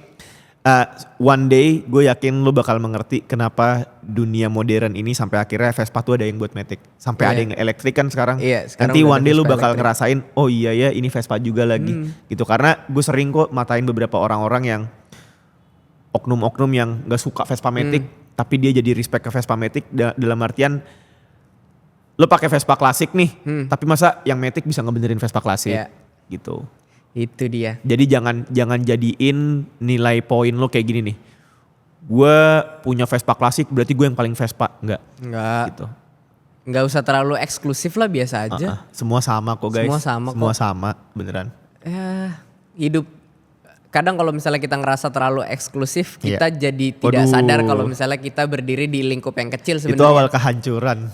one day gue yakin lu bakal mengerti kenapa dunia modern ini sampai akhirnya Vespa tuh ada yang buat Matic, sampai ada yang elektrik kan sekarang. Nanti one day lu bakal ngerasain oh iya ya ini Vespa juga lagi gitu. Karena gue sering kok matain beberapa orang-orang yang oknum-oknum yang gak suka Vespa Matic tapi dia jadi respect ke Vespa Matic dalam artian lo pakai Vespa klasik nih, tapi masa yang Matic bisa ngebenerin Vespa klasik gitu. Itu dia. Jadi jangan jadiin nilai poin lo kayak gini nih. Gue punya Vespa klasik berarti gue yang paling Vespa. Enggak. Gitu. Enggak usah terlalu eksklusif lah, biasa aja. Semua sama kok guys. Semua sama beneran. Hidup. Kadang kalau misalnya kita ngerasa terlalu eksklusif, kita jadi tidak sadar kalau misalnya kita berdiri di lingkup yang kecil sebenarnya. Itu awal kehancuran.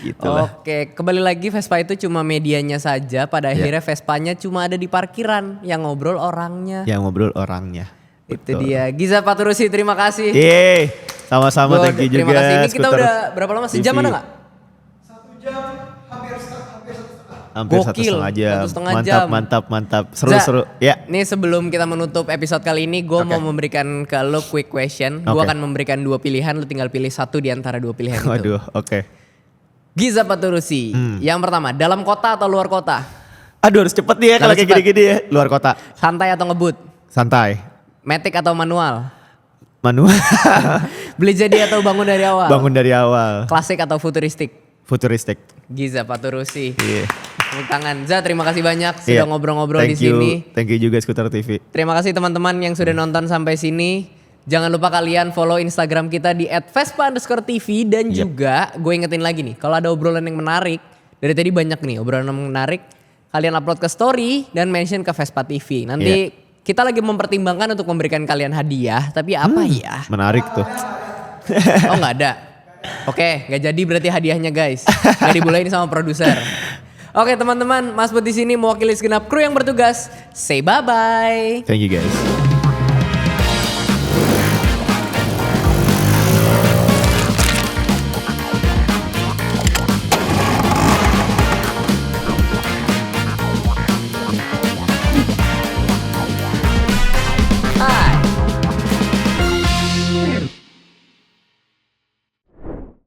Gitulah. Oke, kembali lagi Vespa itu cuma medianya saja. Pada akhirnya Vespanya cuma ada di parkiran. Yang ngobrol orangnya. Itu dia. Giza Paturusi, terima kasih. Sama-sama, thank you juga. Terima kasih. Ini kita udah berapa lama? Sejam ada gak? 1 jam hampir 1 setengah. Hampir Gokil, 1,5 jam. 1,5 jam. Mantap. Seru-seru. Ya. Nih sebelum kita menutup episode kali ini, gue mau memberikan ke lo quick question. Gue akan memberikan 2 pilihan, lo tinggal pilih satu di antara 2 pilihan itu. Waduh, oke. Giza Paturusi, yang pertama, dalam kota atau luar kota? Aduh harus cepet nih ya kalau kayak gini-gini ya. Luar kota. Santai atau ngebut? Santai. Matic atau manual? Manual. Beli jadi atau bangun dari awal? Bangun dari awal. Klasik atau futuristik? Futuristik. Giza Paturusi. Iya. Tepuk tangan. Za, terima kasih banyak sudah ngobrol-ngobrol di sini. Thank you juga Skuter TV. Terima kasih teman-teman yang sudah nonton sampai sini. Jangan lupa kalian follow Instagram kita di @vespa_tv dan juga gue ingetin lagi nih, kalau ada obrolan yang menarik, dari tadi banyak nih obrolan yang menarik, kalian upload ke story dan mention ke Vespa TV. Nanti kita lagi mempertimbangkan untuk memberikan kalian hadiah, tapi apa ya? Menarik tuh. Oh nggak ada. Oke, nggak jadi berarti hadiahnya guys. Nggak dibolehin sama produser. Oke teman-teman, Mas Bud di sini mewakili segenap kru yang bertugas. Say bye-bye. Thank you guys.